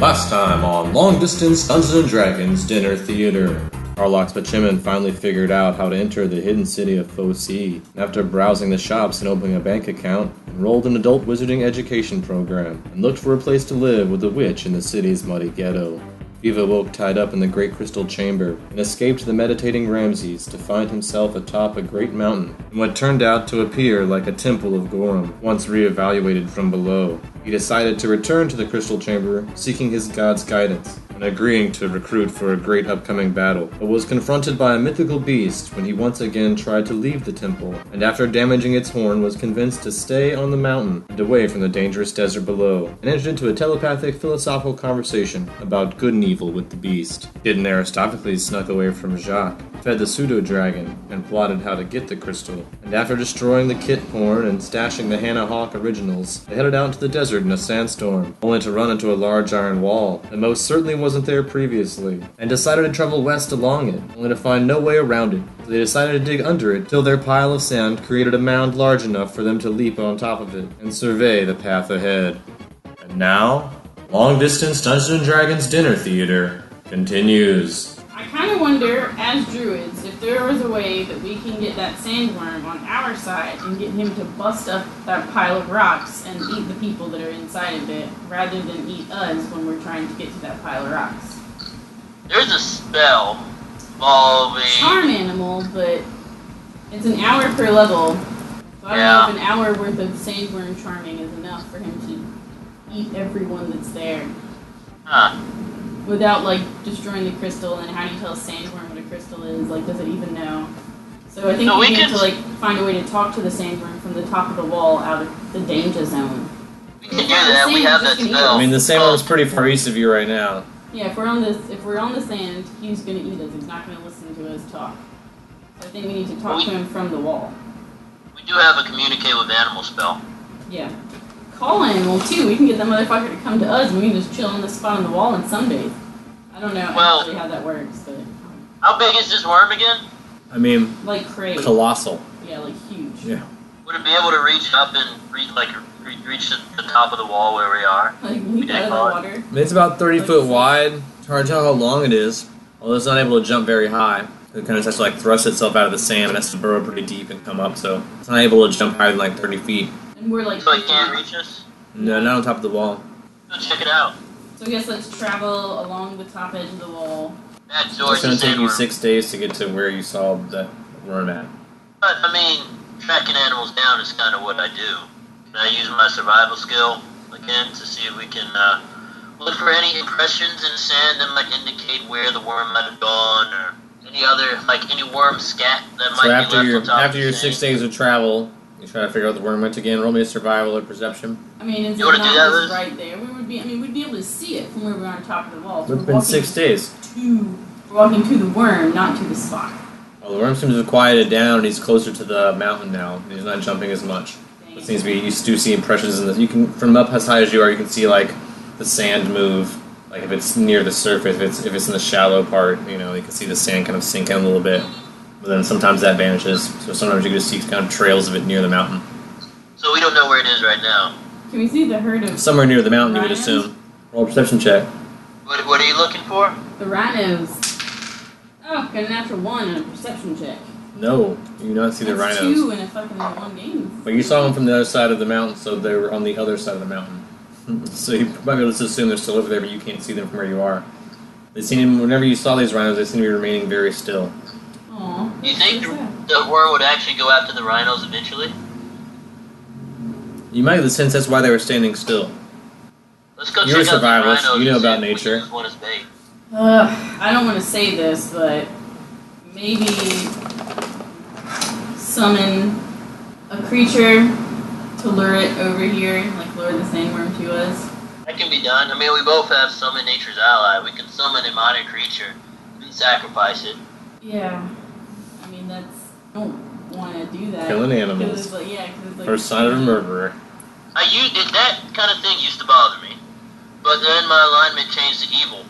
Last time on Long Distance Dungeons & Dragons Dinner Theater. Arlox Bachiman finally figured out how to enter the hidden city of Foci. After browsing the shops and opening a bank account, enrolled in an adult wizarding education program, and looked for a place to live with a witch in the city's muddy ghetto. Viva woke tied up in the Great Crystal Chamber, and escaped the meditating Ramses to find himself atop a great mountain, in what turned out to appear like a temple of Gorum, once re-evaluated from below. He decided to return to the Crystal Chamber, seeking his god's guidance, and agreeing to recruit for a great upcoming battle, but was confronted by a mythical beast when he once again tried to leave the temple, and after damaging its horn was convinced to stay on the mountain and away from the dangerous desert below, and entered into a telepathic philosophical conversation about good and evil with the beast. Hidden Aristophanes snuck away from Jacques, fed the pseudo-dragon, and plotted how to get the crystal, and after destroying the kit porn and stashing the Hannah Hawk originals, they headed out into the desert in a sandstorm, only to run into a large iron wall that most certainly wasn't there previously, and decided to travel west along it, only to find no way around it. So they decided to dig under it till their pile of sand created a mound large enough for them to leap on top of it and survey the path ahead. And now, Long Distance Dungeons & Dragons Dinner Theater continues. I kind of wonder, as druids, if there was a way that we can get that sandworm on our side and get him to bust up that pile of rocks and eat the people that are inside of it, rather than eat us when we're trying to get to that pile of rocks. There's a spell involving... Charm animal, but it's an hour per level. So I don't know if an hour worth of sandworm charming is enough for him to eat everyone that's there. Huh. Without, like, destroying the crystal, and how do you tell a sandworm what a crystal is? Like, does it even know? So I think we need to, like, find a way to talk to the sandworm from the top of the wall out of the danger zone. We can do that, we have that spell. I mean, the sandworm's pretty far east of you right now. Yeah, if we're on the sand, he's gonna eat us. He's not gonna listen to us talk. So I think we need to talk to him from the wall. We do have a communicate with animal spell. Yeah. Call animal too. We can get that motherfucker to come to us, and we can just chill on this spot on the wall and sunbathe. I don't know actually how that works, but... How big is this worm again? I mean... Like crazy. Colossal. Yeah, like huge. Yeah. Would it be able to reach up and reach the top of the wall where we are? Like leap out of the water? I mean, it's about 30 foot wide. It's hard to tell how long it is. Although it's not able to jump very high. It kind of has to like thrust itself out of the sand and has to burrow pretty deep and come up, so it's not able to jump higher than like 30 feet. And we're like... So it can't reach us? No, not on top of the wall. Go check it out. So I guess let's travel along the top edge of the wall. That's It's going to take you 6 days to get to where you saw that worm at. But, I mean, tracking animals down is kind of what I do. Can I use my survival skill again to see if we can look for any impressions in sand that might indicate where the worm might have gone, or any other, like any worm scat that might be left on top after of your the 6 sand? days of travel, you try to figure out the worm went again. Roll me a survival or perception. I mean, it's wanna do that, not Liz? right there. We'd be able to see it from where we're on top of the wall. So It's been 6 days. We're walking to the worm, not to the spot. Well, the worm seems to have quieted down, and he's closer to the mountain now. He's not jumping as much. It seems to be, you do see impressions in this. You can, from up as high as you are, you can see like the sand move. Like if it's near the surface, if it's in the shallow part, you know, you can see the sand kind of sink in a little bit. But then sometimes that vanishes. So sometimes you can just see kind of trails of it near the mountain. So we don't know where it is right now. Can we see the herd of Somewhere near the mountain, you would rhinos? assume. Roll a perception check. What are you looking for? The rhinos. Oh, got a natural 1 and a perception check. No, you do not see the That's rhinos. 2 in a fucking 1 game. But you saw them from the other side of the mountain, so they were on the other side of the mountain. So you might be able to assume they're still over there, but you can't see them from where you are. They seem, whenever you saw these rhinos, they seem to be remaining very still. Aw. Do you think the worm would actually go after the rhinos eventually? You might have the sense that's why they were standing still. Let's go You're a check out the survivalist. rhinos. You know and see about if we can nature. use one as bait. I don't want to say this, but maybe summon a creature to lure it over here, like lure the sandworm to us. That can be done. I mean, we both have summon nature's ally. We can summon a modern creature and sacrifice it. Yeah. I mean, I don't want to do that. Killing 'Cause animals. it's like, yeah, 'cause it's like... First sign of a murderer. That kind of thing used to bother me, but then my alignment changed to evil.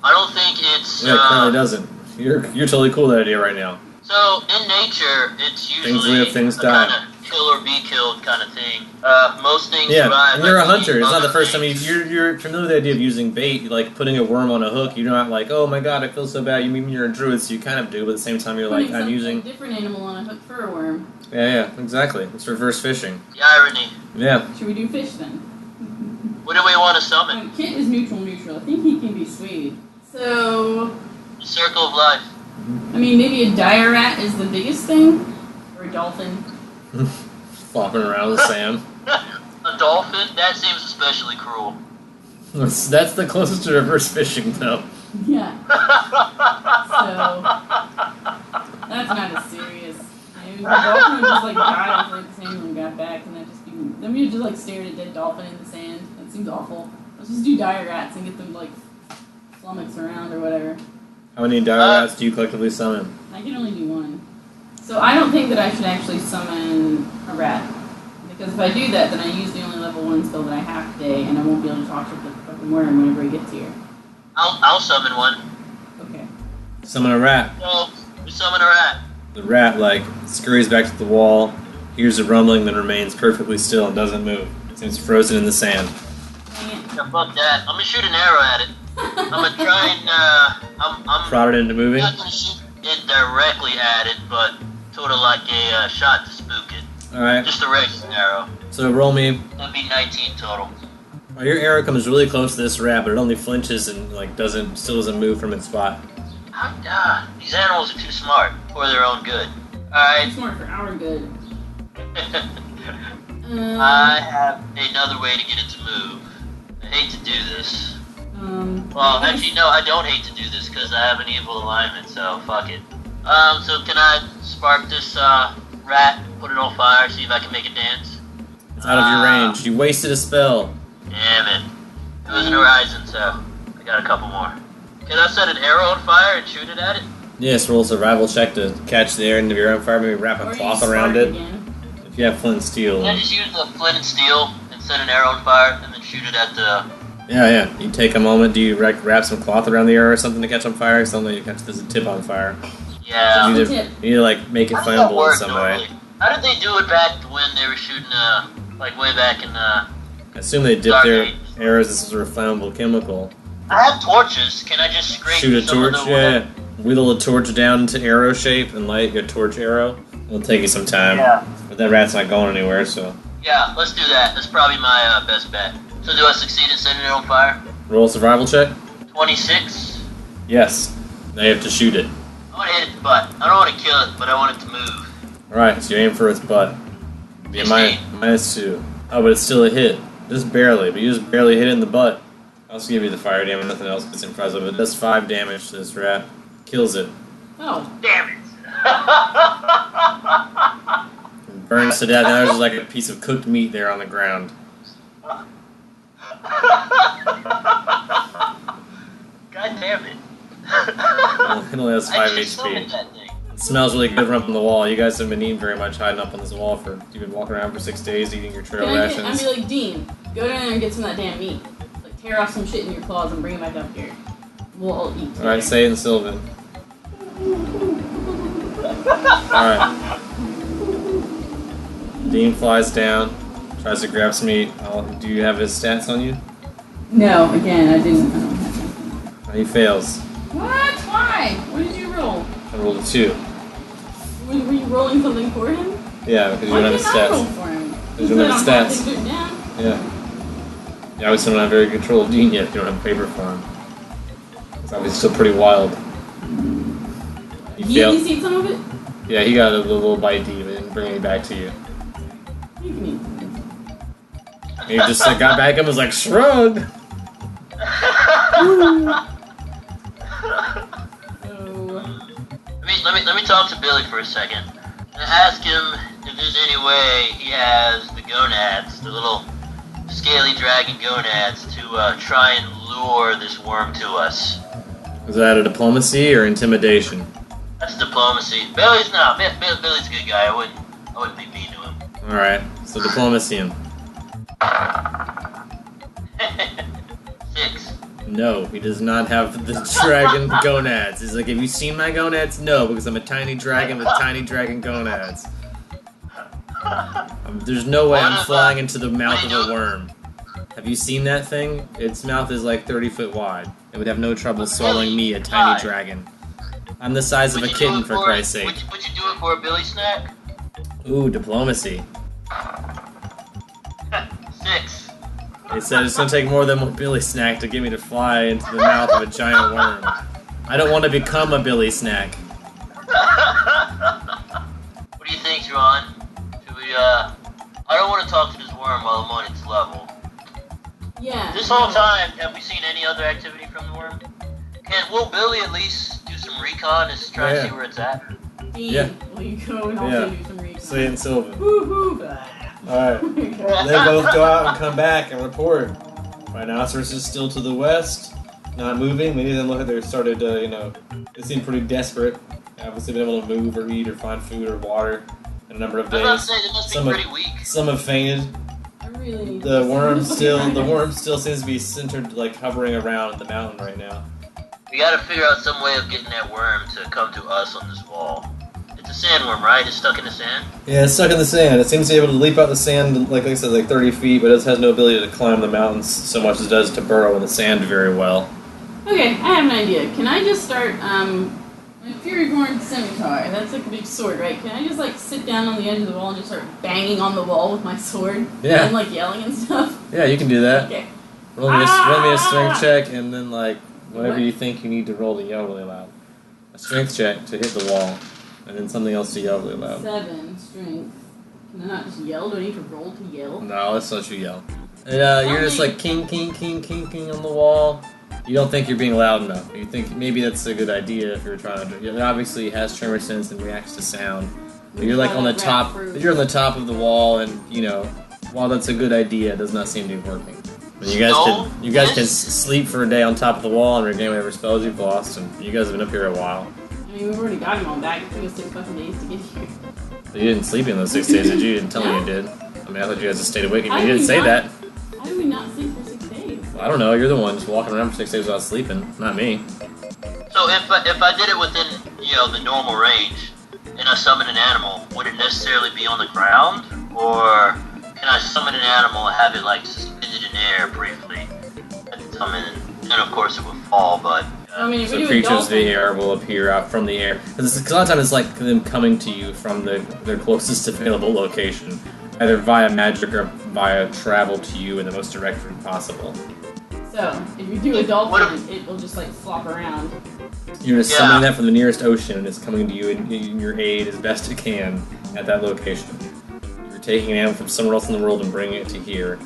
I don't think it's. Yeah, it currently doesn't. You're totally cool with that idea right now. So in nature, it's Things usually live, things a die. kind of kill or be killed kind of thing. Most things Yeah, survive. and you're a like hunter. It's not the other first time things. you're familiar with the idea of using bait, like putting a worm on a hook. You're not like, oh my god, I feel so bad. You mean you're a druid, so you kind of do, but at the same time you're like, Putting I'm some- using. a different animal on a hook for a worm. Yeah, exactly. It's reverse fishing. The irony. Yeah. Should we do fish then? What do we want to summon? Kit is neutral. I think he can be swayed. So, The circle of life. I mean, maybe a dire rat is the biggest thing, or a dolphin. Flopping around in the sand. A dolphin? That seems especially cruel. That's the closest to reverse fishing, though. Yeah. So that's not as serious. The dolphin would just like die before the sand got back, and then we would just like stare at a dead dolphin in the sand. That seems awful. Let's just do dire rats and get them like flummox around or whatever. How many dire rats do you collectively summon? I can only do one. So I don't think that I should actually summon a rat. Because if I do that, then I use the only level 1 skill that I have today, and I won't be able to talk to the fucking worm whenever he gets here. I'll summon one. Okay. Summon a rat. So, we summon a rat. The rat, like, scurries back to the wall, hears a rumbling, then remains perfectly still and doesn't move. Seems frozen in the sand. Dang it. Yeah, fuck that. I'm gonna shoot an arrow at it. I'm gonna try and, I'm Prod it into moving. not gonna shoot it directly at it, but sort of like a shot to spook it. Alright, Just a regular arrow. so roll me. That'd be 19 total. Your arrow comes really close to this rat, but it only flinches and like still doesn't move from its spot. These animals are too smart for their own good. I'm Alright. smart for our good. I have another way to get it to move. I hate to do this. Well, actually, no, I don't hate to do this because I have an evil alignment, so fuck it. So can I spark this rat, put it on fire, see if I can make it dance? It's out of your range. You wasted a spell. Damn it. It was an horizon, so I got a couple more. Can I set an arrow on fire and shoot it at it? Yes, roll a survival check to catch the air into your own fire. Maybe wrap or a you cloth spark around it. Again. If you have flint and steel. Can I just use the flint and steel and set an arrow on fire and then shoot it at the... Yeah. You take a moment. Do you wrap some cloth around the arrow or something to catch on fire? Something you catch there's a tip on fire. Yeah. You What's the need, tip? you need to like make it How does that flammable in work some normally? way. How did they do it back when they were shooting, like way back in, I assume they dip Dark their Age. arrows as some sort of flammable chemical. I have torches. Can I just scrape Shoot a some of torch, the yeah. Whittle a torch down into arrow shape and light your torch arrow. It'll take you some time. Yeah. But that rat's not going anywhere, so. Yeah, let's do that. That's probably my best bet. So do I succeed in setting it on fire? Roll a survival check? 26. Yes. Now you have to shoot it. I want to hit it in the butt. I don't want to kill it, but I want it to move. Alright, so you aim for its butt. Be a 16. -2. Oh, but it's still a hit. Just barely, but you just barely hit it in the butt. I'll just give you the fire damage, nothing else gets impressive. It does 5 damage to this rat. Kills it. Oh. Damn it. It burns to death. Now there's just like a piece of cooked meat there on the ground. God damn it. It only has 5 I just summoned HP. that thing. It smells really good from up on the wall. You guys haven't been eating very much hiding up on this wall for. You've been walking around for 6 days eating your trail Can I rations. be like, Dean, go down there and get some of that damn meat. Like, tear off some shit in your claws and bring it back up here. We'll all eat together. Alright, say it in Sylvan. Alright. Dean flies down, tries to grab some meat. Do you have his stats on you? No, again, I didn't. I don't have He fails. What? Why? What did you roll? I rolled a 2. Were you rolling something for him? Yeah, because you Why don't have didn't his I roll stats. for him? Because you don't have his I don't stats. have it down. Yeah. You obviously don't have very good control of Dean yet if you don't have a paper for him. It's obviously still pretty wild. He He failed. at least eat some of it? Yeah, he got a little bite to you, but didn't bring any back to you. You can eat. And he just like, got back and was like, shrug! So, Let me talk to Billy for a second. And ask him if there's any way he has the gonads, the little scaly dragon gonads, to try and lure this worm to us. Was that a diplomacy or intimidation? That's diplomacy. Billy's a good guy. I wouldn't be mean to him. Alright, so diplomacy him. 6. No, he does not have the dragon gonads. He's like, have you seen my gonads? No, because I'm a tiny dragon with tiny dragon gonads. There's no way I'm flying into the mouth of a worm. Have you seen that thing? Its mouth is like 30 foot wide. It would have no trouble swallowing me, a tiny dragon. I'm the size of a kitten, for Christ's sake. Would you do it for a Billy snack? Ooh, diplomacy. 6. They said it's gonna take more than one Billy snack to get me to fly into the mouth of a giant worm. I don't want to become a Billy snack. What do you think, Ron? Should we, I don't want to talk to this worm while I'm on its level. Yeah. This whole time, have we seen any other activity from the worm? Will Billy at least do some recon and try to see where it's at? Dean, Yeah. will you go and also do some recon? Say it in Sylvan. Woohoo! Alright. They both go out and come back and report. Rhinoceros is still to the west, not moving. Many of them look like they started to, they seem pretty desperate. Obviously been able to move or eat or find food or water in a number of days. I was about to say, they must be pretty weak. Some have fainted. I really need The worm still seems to be centered, like hovering around the mountain right now. We gotta figure out some way of getting that worm to come to us on this wall. It's a sandworm, right? It's stuck in the sand? Yeah, it's stuck in the sand. It seems to be able to leap out the sand, like I said, like 30 feet, but it has no ability to climb the mountains so much as it does to burrow in the sand very well. Okay, I have an idea. Can I just start, my Furyborn Scimitar, that's like a big sword, right? Can I just, like, sit down on the edge of the wall and just start banging on the wall with my sword? Yeah. And, like, yelling and stuff? Yeah, you can do that. Okay. Roll me a strength check, and then, like, whatever you think you need to roll to yell really loud. A strength check to hit the wall, and then something else to yell really loud. 7 strength. Can I not just yell? Do I need to roll to yell? No, let's let you yell. And, you're just like king on the wall. You don't think you're being loud enough. You think maybe that's a good idea if you're trying to. It obviously has tremor sense and reacts to sound. But you're like on the top. You're on the top of the wall, and while that's a good idea, it does not seem to be working. And you guys can sleep for a day on top of the wall and regain whatever spells you've lost. And you guys have been up here a while. I mean, we've already got him on back. It took us 6 fucking days to get here. But you didn't sleep in those 6 days, did you? You didn't tell me you did. I mean, I thought you guys just stayed awake, but you didn't say that. How did we not sleep for 6 days? Well, I don't know. You're the one just walking around for 6 days without sleeping, not me. So if I did it within, the normal range, and I summon an animal, would it necessarily be on the ground? Or can I summon an animal and have it, like, suspended in air briefly? And summon, and of course it would fall, but... I mean, if So we do creatures of the air will appear out from the air. Because a lot of times it's like them coming to you from their closest available location. Either via magic or via travel to you in the most direct route possible. So, if you do a dolphin, it will just, like, flop around. You're just summoning that from the nearest ocean, and it's coming to you in your aid as best it can at that location. You're taking an animal from somewhere else in the world and bringing it to here.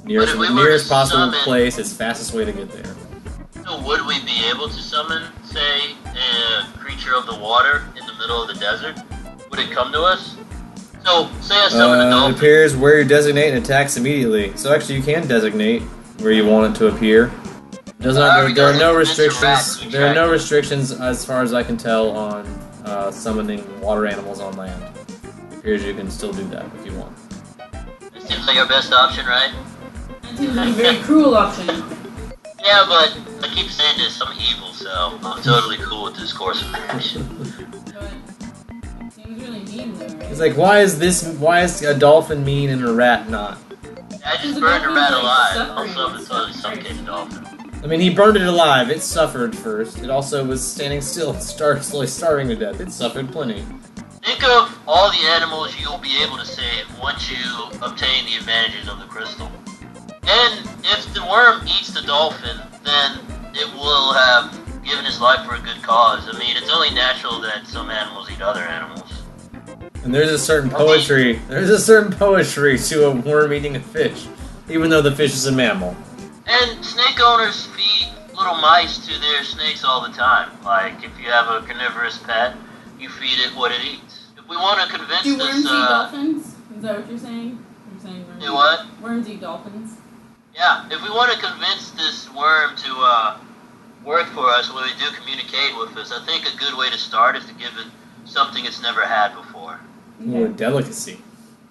Nearest possible place, it's fastest way to get there. So would we be able to summon, say, a creature of the water in the middle of the desert? Would it come to us? So, say I summon a dolphin. It appears where you designate and attacks immediately. So actually you can designate where you want it to appear. There are no restrictions. There are no restrictions as far as I can tell on summoning water animals on land. It appears you can still do that if you want. It seems like our best option, right? That seems like a very cruel option. Yeah, but I keep saying this, I'm evil, so I'm totally cool with this course of action. But seems really mean though, right? It's like, why is a dolphin mean and a rat not? I just burned a rat alive. Also, it's totally suffocated a dolphin. I mean, he burned it alive. It suffered first. It also was standing still, slowly starving to death. It suffered plenty. Think of all the animals you'll be able to save once you obtain the advantages of the crystal. And if the worm eats the dolphin, then it will have given his life for a good cause. I mean, it's only natural that some animals eat other animals. And there's a certain poetry. There's a certain poetry to a worm eating a fish, even though the fish is a mammal. And snake owners feed little mice to their snakes all the time. Like, if you have a carnivorous pet, you feed it what it eats. If we want to convince Do worms eat dolphins? Is that what you're saying? You're saying worms do what? Worms eat dolphins? Yeah, if we want to convince this worm to work for us when we do communicate with us, I think a good way to start is to give it something it's never had before. Okay. Ooh, a delicacy.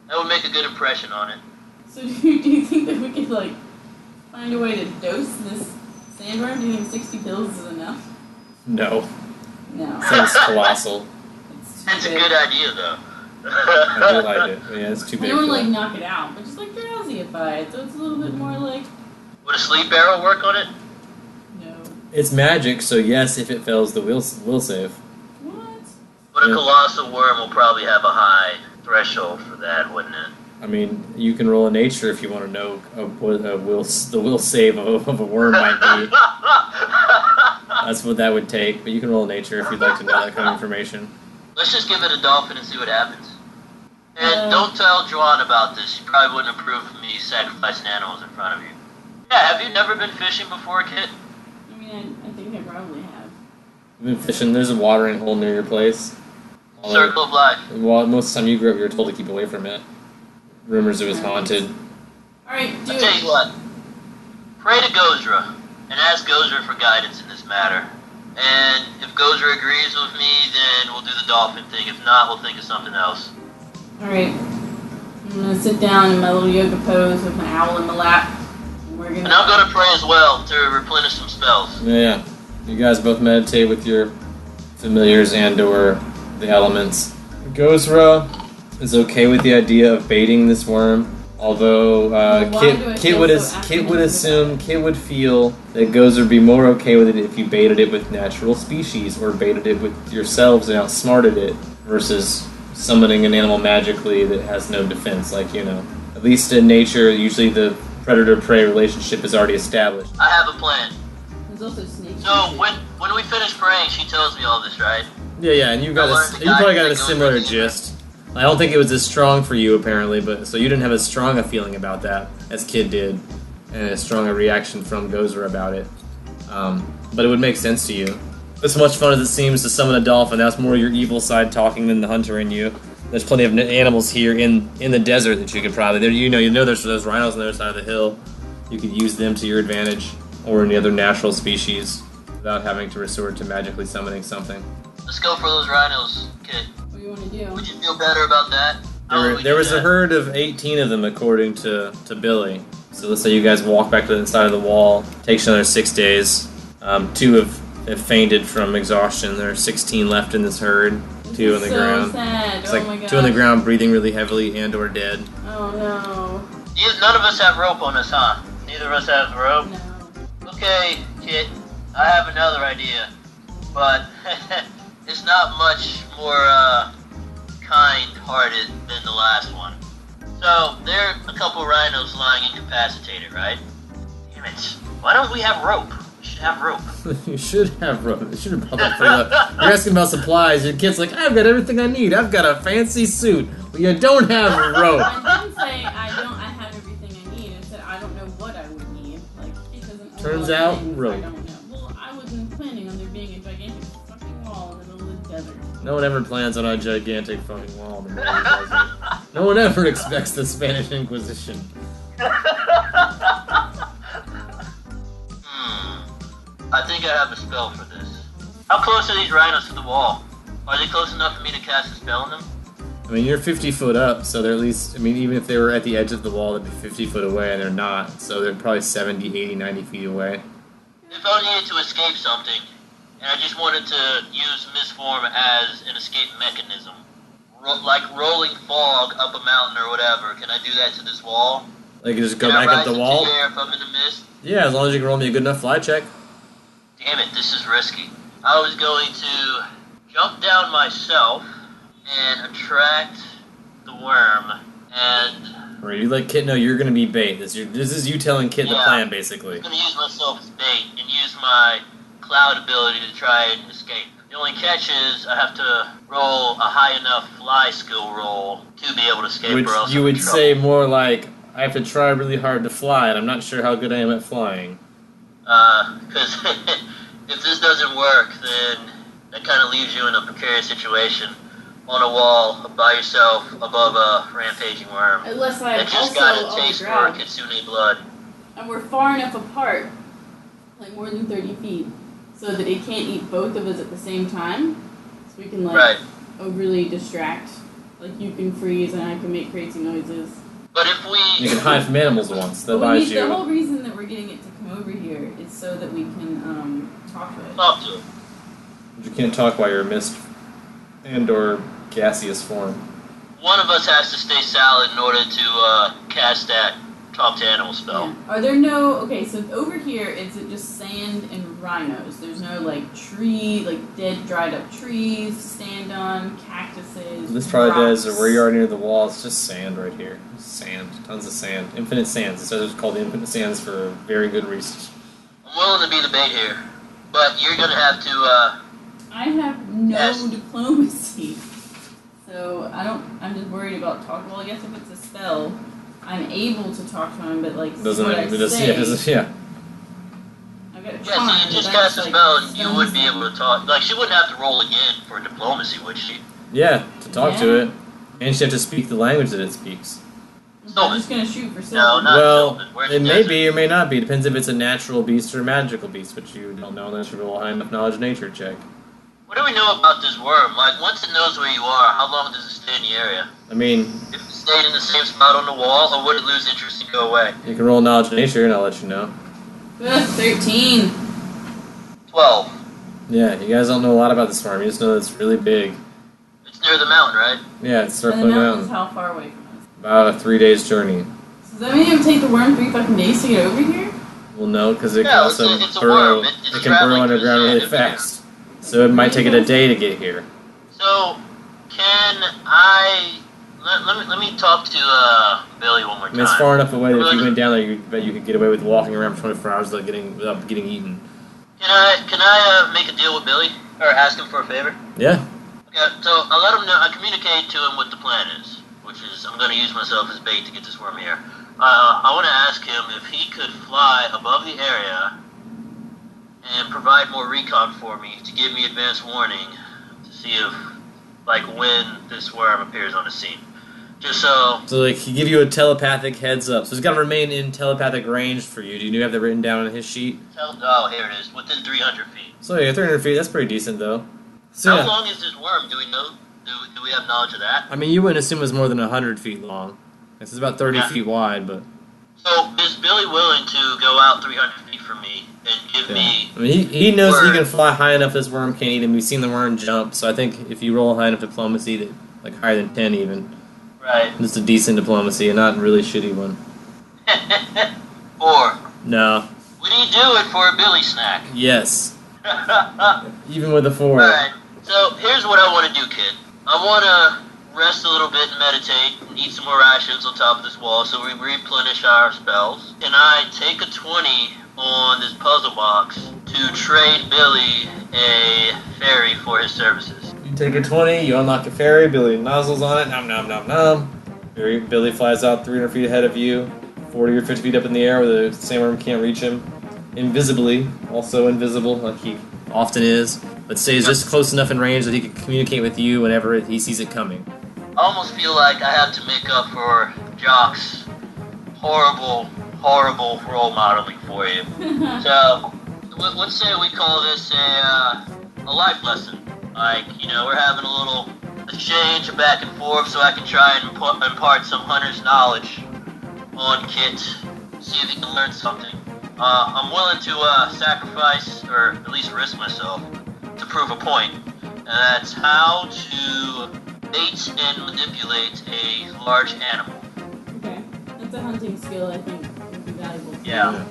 That would make a good impression on it. So do you think that we could, like, find a way to dose this Sandworm, do you think 60 pills is enough? No. No. Seems colossal. It's too That's a big. good idea, though. I do like it. Yeah, it's too I big. don't for like that. knock it out, but just like drowsify it, so it's a little bit more like Would a sleep arrow work on it? no. It's magic, so yes, if it fails, the will save. What? But a Yeah. colossal worm will probably have a high threshold for that, wouldn't it? I mean, you can roll a nature if you want to know what the will save of a worm might be. That's what that would take, but you can roll a nature if you'd like to know that kind of information. Let's just give it a dolphin and see what happens. And don't tell Joanne about this. She probably wouldn't approve of me sacrificing animals in front of you. Yeah, have you never been fishing before, Kit? I mean, I think I probably have. You've been fishing, there's a watering hole near your place. Circle of life. Well, most of the time you grew up, you were told to keep away from it. Rumors it was haunted. Alright, do I'll tell it. you what. Pray to Gozra and ask Gozra for guidance in this matter. And if Gozra agrees with me, then we'll do the dolphin thing. If not, we'll think of something else. Alright. I'm gonna sit down in my little yoga pose with my owl in my lap. And we're And gonna. I'm going to pray as well to replenish some spells. Yeah. You guys both meditate with your familiars and/or the elements. Gozra is okay with the idea of baiting this worm, although Well, why do I Kit feel would so Kit would apprehensive assume about it? Kit would feel that Gozra would be more okay with it if you baited it with natural species or baited it with yourselves and outsmarted it versus summoning an animal magically that has no defense. Like, you know, at least in nature, usually the predator-prey relationship is already established. I have a plan. There's also snakes. So when we finish praying, she tells me all this, right? Yeah, and you learned the probably got a guidance that goes similar with it. gist. I don't think it was as strong for you apparently, but so you didn't have as strong a feeling about that as Kid did, and as strong a reaction from Gozer about it. But it would make sense to you. As much fun as it seems to summon a dolphin, that's more your evil side talking than the hunter in you. There's plenty of animals here in the desert that you could probably there's those rhinos on the other side of the hill. You could use them to your advantage, or any other natural species, without having to resort to magically summoning something. Let's go for those rhinos, Kit. What do you want to do? Would you feel better about that? How would we There do was a that? herd of 18 of them, according to Billy. So let's say you guys walk back to the side of the wall. Takes another 6 days. 2 have fainted from exhaustion. There are 16 left in this herd. 2 on the so ground. sad. It's Oh like my god. 2 on the ground, breathing really heavily and/or dead. Oh no. None of us have rope on us, huh? Neither of us have rope. No. Okay, Kit, I have another idea, but it's not much more kind-hearted than the last one. So, there are a couple rhinos lying incapacitated, right? Damn it. Why don't we have rope? We should have rope. You should have rope. You should have brought that for you. You're asking about supplies. Your kid's like, I've got everything I need. I've got a fancy suit. Well, you don't have rope. I didn't say I have everything I need. I said I don't know what I would need. Like it doesn't. own Turns all out, things rope. I don't know. Well, I wasn't planning on there being a gigantic fucking wall in the middle of the desert. No one ever plans on a gigantic fucking wall in the middle of the desert. No one ever expects the Spanish Inquisition. I think I have a spell for this. How close are these rhinos to the wall? Are they close enough for me to cast a spell on them? I mean, you're 50 foot up, so they're at least, I mean, even if they were at the edge of the wall, they'd be 50 foot away, and they're not, so they're probably 70, 80, 90 feet away. If I needed to escape something, and I just wanted to use Misform as an escape mechanism, like rolling fog up a mountain or whatever, can I do that to this wall? Like, you just go Can I back up rise the into wall? the air if I'm in the mist? Yeah, as long as you can roll me a good enough fly check. Damn it, this is risky. I was going to jump down myself and attract the worm, and Or you let Kit know you're going to be bait. This is you telling Kit the Yeah. plan, basically. I'm going to use myself as bait and use my cloud ability to try and escape. The only catch is I have to roll a high enough fly skill roll to be able to escape, Which or else you I'm in would trouble. say more like, I have to try really hard to fly, and I'm not sure how good I am at flying. Because if this doesn't work, then that kind of leaves you in a precarious situation on a wall by yourself above a rampaging worm. Unless I That just also got a on taste the for ground, Kitsune blood. and we're far enough apart, like more than 30 feet, so that it can't eat both of us at the same time. So we can like Right. overly distract. Like you can freeze and I can make crazy noises. But if You we... can hide from animals once. That buys The you. whole reason that we're getting it to come over here is so that we can talk to it. Talk to it. You can't talk while you're a mist and/or gaseous form. One of us has to stay silent in order to cast that talk to animal spell. Yeah. Are there no... Okay, so over here, is it just sand and rhinos? There's no, like, dead, dried up trees to stand on, cactuses, This probably rocks. does, or where you are near the wall, it's just sand right here. Sand. Tons of sand. Infinite sands. It says it's called infinite sands for very good reasons. I'm willing to be the bait here, but you're gonna have to, I have no Yes. diplomacy. So, I'm just worried about talk. Well, I guess if it's a spell, I'm able to talk to him, but, like, Doesn't what it? I say... Yeah. I've got a yeah, charm, so you but just that's, cast a like, spell and you stones would be them. able to talk. Like, she wouldn't have to roll again for diplomacy, would she? Yeah, to talk to Yeah. it. And you have to speak the language that it speaks. I'm just gonna shoot for silver. No, not Well, Sylvan. Where's it the may desert? be or may not be. Depends if it's a natural beast or a magical beast, which you don't know unless you roll a high enough knowledge nature check. What do we know about this worm? Like, once it knows where you are, how long does it stay in the area? I mean, If it stayed in the same spot on the wall, or would it lose interest and go away? you can roll knowledge nature and I'll let you know. 13. 12. Yeah, you guys don't know a lot about this farm. You just know that it's really big. It's near the mountain, right? Yeah, it's And circling the mountain is around. how far away from us? About a 3 days journey. So does that mean it would take the worm 3 fucking days to get over here? Well, no, because it Yeah, can it's also a burrow. worm. It's It can burrow traveling through underground the really sand. fast. So it might take it a day to get here. So, can I... Let me talk to Billy one more I time. mean, it's far enough away that if you Really? went down there, you bet you could get away with walking around for 24 hours without getting eaten. Can I make a deal with Billy? Or ask him for a favor? Yeah. Okay, so I let him know, I communicate to him what the plan is, which is I'm going to use myself as bait to get this worm here. I want to ask him if he could fly above the area and provide more recon for me to give me advance warning to see if, like, when this worm appears on the scene. Just so... So, like, he give you a telepathic heads up. So he's got to remain in telepathic range for you. Do you have that written down on his sheet? Oh, here it is, within 300 feet. So, yeah, 300 feet, that's pretty decent, though. So, How yeah. long is this worm? Do we know? Do we have knowledge of that? I mean, you wouldn't assume it was more than 100 feet long. It's about 30 Yeah. feet wide, but... So, is Billy willing to go out 300 feet from me and give Yeah. me... I mean, he knows that he Word. can fly high enough this worm can't eat him. We've seen the worm jump, so I think if you roll high enough diplomacy, to, like higher than 10 even, Right. just a decent diplomacy, and not a really shitty one. 4. No. Would he do it for a Billy snack? Yes. Alright, Even with a 4. so here's what I want to do, kid. I want to rest a little bit and meditate and eat some more rations on top of this wall so we replenish our spells. Can I take a 20 on this puzzle box to trade Billy a fairy for his services? You take a 20, you unlock a fairy, Billy nozzles on it, nom nom nom nom. Billy flies out 300 feet ahead of you, 40 or 50 feet up in the air where the sandworm can't reach him. Invisibly, also invisible, like he often is, but stays just close enough in range that he can communicate with you whenever he sees it coming. I almost feel like I have to make up for Jock's horrible role modeling for you. So, let's say we call this a life lesson. Like, you know, we're having a little exchange back and forth so I can try and impart some hunter's knowledge on Kit, see if he can learn something. I'm willing to sacrifice, or at least risk myself, to prove a point. And that's how to bait and manipulate a large animal. Okay. That's a hunting skill I think would be valuable. Yeah.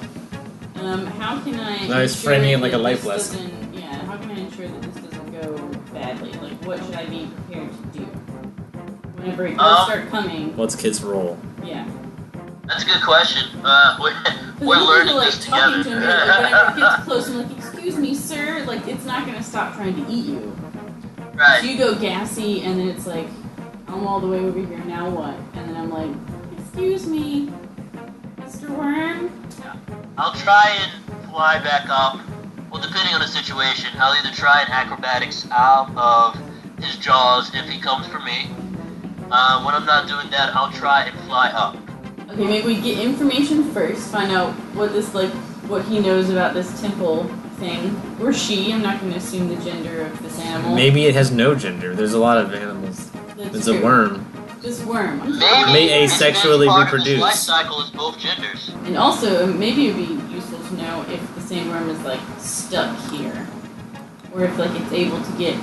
How can I... Nice, ensure framing it like that a life this lesson. doesn't- Yeah, how can I ensure that this doesn't go badly? Like, what should I be prepared to do? Whenever it does start coming, What's Kit's role? yeah. That's a good question. We're I'm learning like, this talking together. to him, like, whenever it gets close, I'm like, excuse me, sir. Like, it's not going to stop trying to eat you. So Right. you go gassy, and then it's like, I'm all the way over here, now what? And then I'm like, excuse me, Mr. Worm? I'll try and fly back up. Well, depending on the situation, I'll either try and acrobatics out of his jaws if he comes for me. When I'm not doing that, I'll try and fly up. Okay, maybe we get information first, find out what this, like, what he knows about this temple thing. Or she, I'm not going to assume the gender of this animal. Maybe it has no gender. There's a lot of animals. That's It's true. a worm. This worm. Maybe May it's been asexually part of reproduce. its life cycle as both genders. And also, maybe it'd be useful to know if the sandworm is like stuck here, or if like it's able to get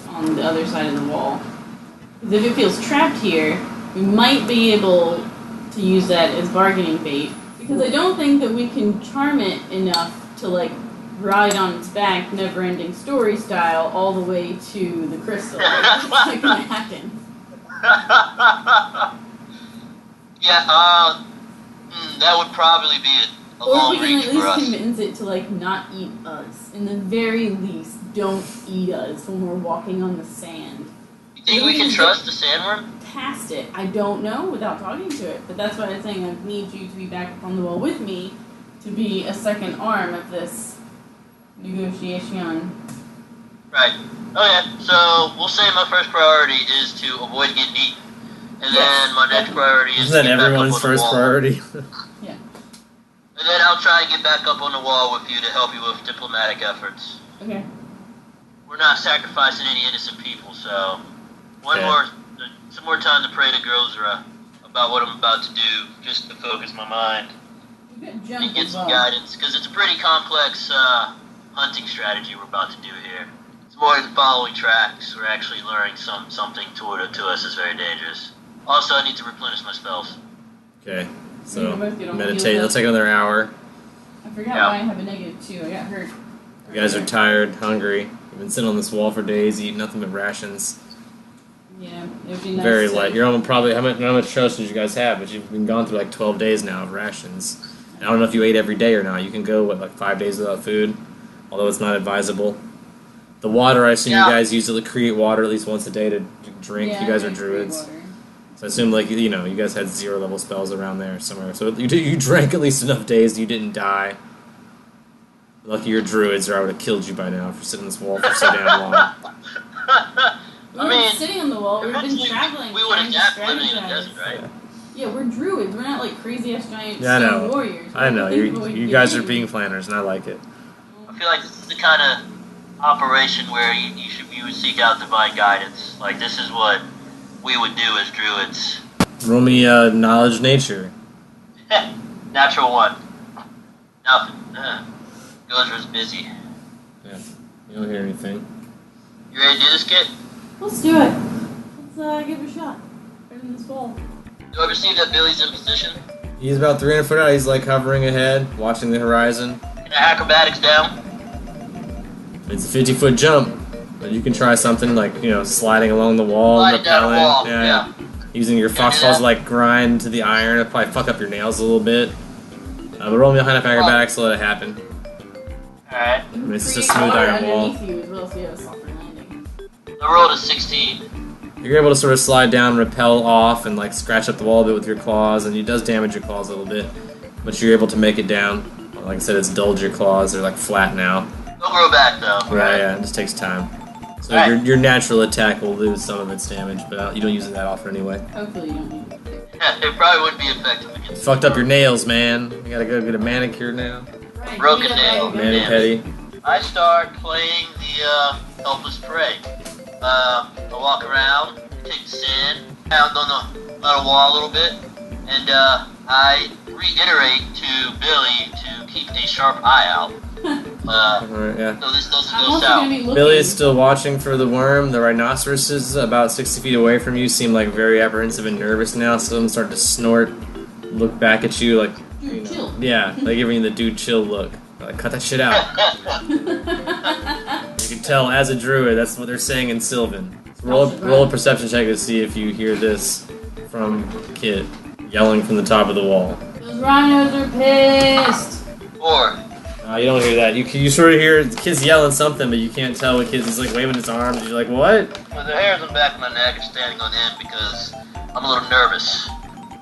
on the other side of the wall. Because if it feels trapped here, we might be able to use that as bargaining bait. Because I don't think that we can charm it enough to like ride on its back, never-ending story style, all the way to the crystal. Like, that's not gonna happen. Yeah, that would probably be a Or long we can reach at for least us. convince it to like not eat us. In the very least, don't eat us when we're walking on the sand. You think we can trust the sandworm? Past it, I don't know without talking to it. But that's why I'm saying I need you to be back up on the wall with me to be a second arm of this negotiation. Right. Okay, so we'll say my first priority is to avoid getting eaten. And then my next priority is Isn't that to get back up everyone's on the first wall. priority? Yeah. And then I'll try and get back up on the wall with you to help you with diplomatic efforts. Okay. We're not sacrificing any innocent people, so some more time to pray to Grozra about what I'm about to do, just to focus my mind We got and jump get as some well. guidance, because it's a pretty complex hunting strategy we're about to do here. It's more than following tracks. We're actually luring something to us is very dangerous. Also, I need to replenish my spells. Okay, You so both get on meditate. heal It'll up. take another hour. I forgot Yeah. why I have a -2. I got hurt. You guys are tired, hungry. You've been sitting on this wall for days, eating nothing but rations. Yeah, it would be nice. Very to- light. You're on probably how much rations you guys have, but you've been gone through like 12 days now of rations. I don't know if you ate every day or not. You can go like 5 days without food, although it's not advisable. The water, I assume Yeah. you guys use to create water at least once a day to drink. Yeah, You guys I are drink druids, water. so I assume like you guys had 0 level spells around there somewhere. So you drank at least enough days. You didn't die. Lucky you're druids, or I would have killed you by now for sitting on this wall for so damn long. We I were mean, sitting on the wall. We've been eventually traveling. we would trying adapt to living in the strategize. desert, right? Yeah, we're druids. We're not like crazy ass giant Yeah, I stone know. warriors. I know. We're people You we guys can are eat. being planners, and I like it. I feel like this is the kind of operation where you would seek out divine guidance. Like, this is what we would do as druids. Roll me knowledge nature. Natural 1. Nothing. Gozer's busy. Yeah, you don't hear anything. You ready to do this, kid? Let's do it. Let's give it a shot. Right in this wall. You ever see that Billy's in position? He's about 300 foot out. He's like hovering ahead, watching the horizon. Can I acrobatics down? It's a 50-foot jump, but you can try something like sliding along the wall, Sliding down the rappelling. wall, Yeah, yeah. Using your Can I do foxholes that? like grind to the iron. It'll probably fuck up your nails a little bit. But roll me a high enough acrobatics to let it happen. Alright. I mean, it's just a Create smooth water iron wall. underneath you as well, so you have a softer landing. I rolled a 16. You're able to sort of slide down, rappel off, and like scratch up the wall a bit with your claws, and it does damage your claws a little bit, but you're able to make it down. Like I said, it's dulled your claws; they're like flat now. They'll grow back, though. Yeah, it just takes time. So Right. your natural attack will lose some of its damage, but you don't use it that often anyway. Hopefully you don't need it. It probably wouldn't be effective You against fucked up your nails, man. You gotta go get a manicure now. Right, Broken beat up nail. everybody. Mani petty. I start playing the helpless prey. I walk around, take the sand, pound on the wall a little bit, and I reiterate to Billy to keep a sharp eye out. Alright, yeah. So this doesn't I'm go also south. gonna be looking. Billy is still watching for the worm. The rhinoceroses about 60 feet away from you seem like very apprehensive and nervous now. Some of them start to snort, look back at you like, Dude, chill. yeah, they're giving you the dude chill look. Like, cut that shit out. You can tell as a druid, that's what they're saying in Sylvan. Roll a perception check to see if you hear this from Kit yelling from the top of the wall. Those rhinos are pissed. 4. You don't hear that. You sort of hear Kit's yelling something, but you can't tell what Kit's. He's like waving his arms. You're like, what? Well, the hairs on the back of my neck are standing on end because I'm a little nervous.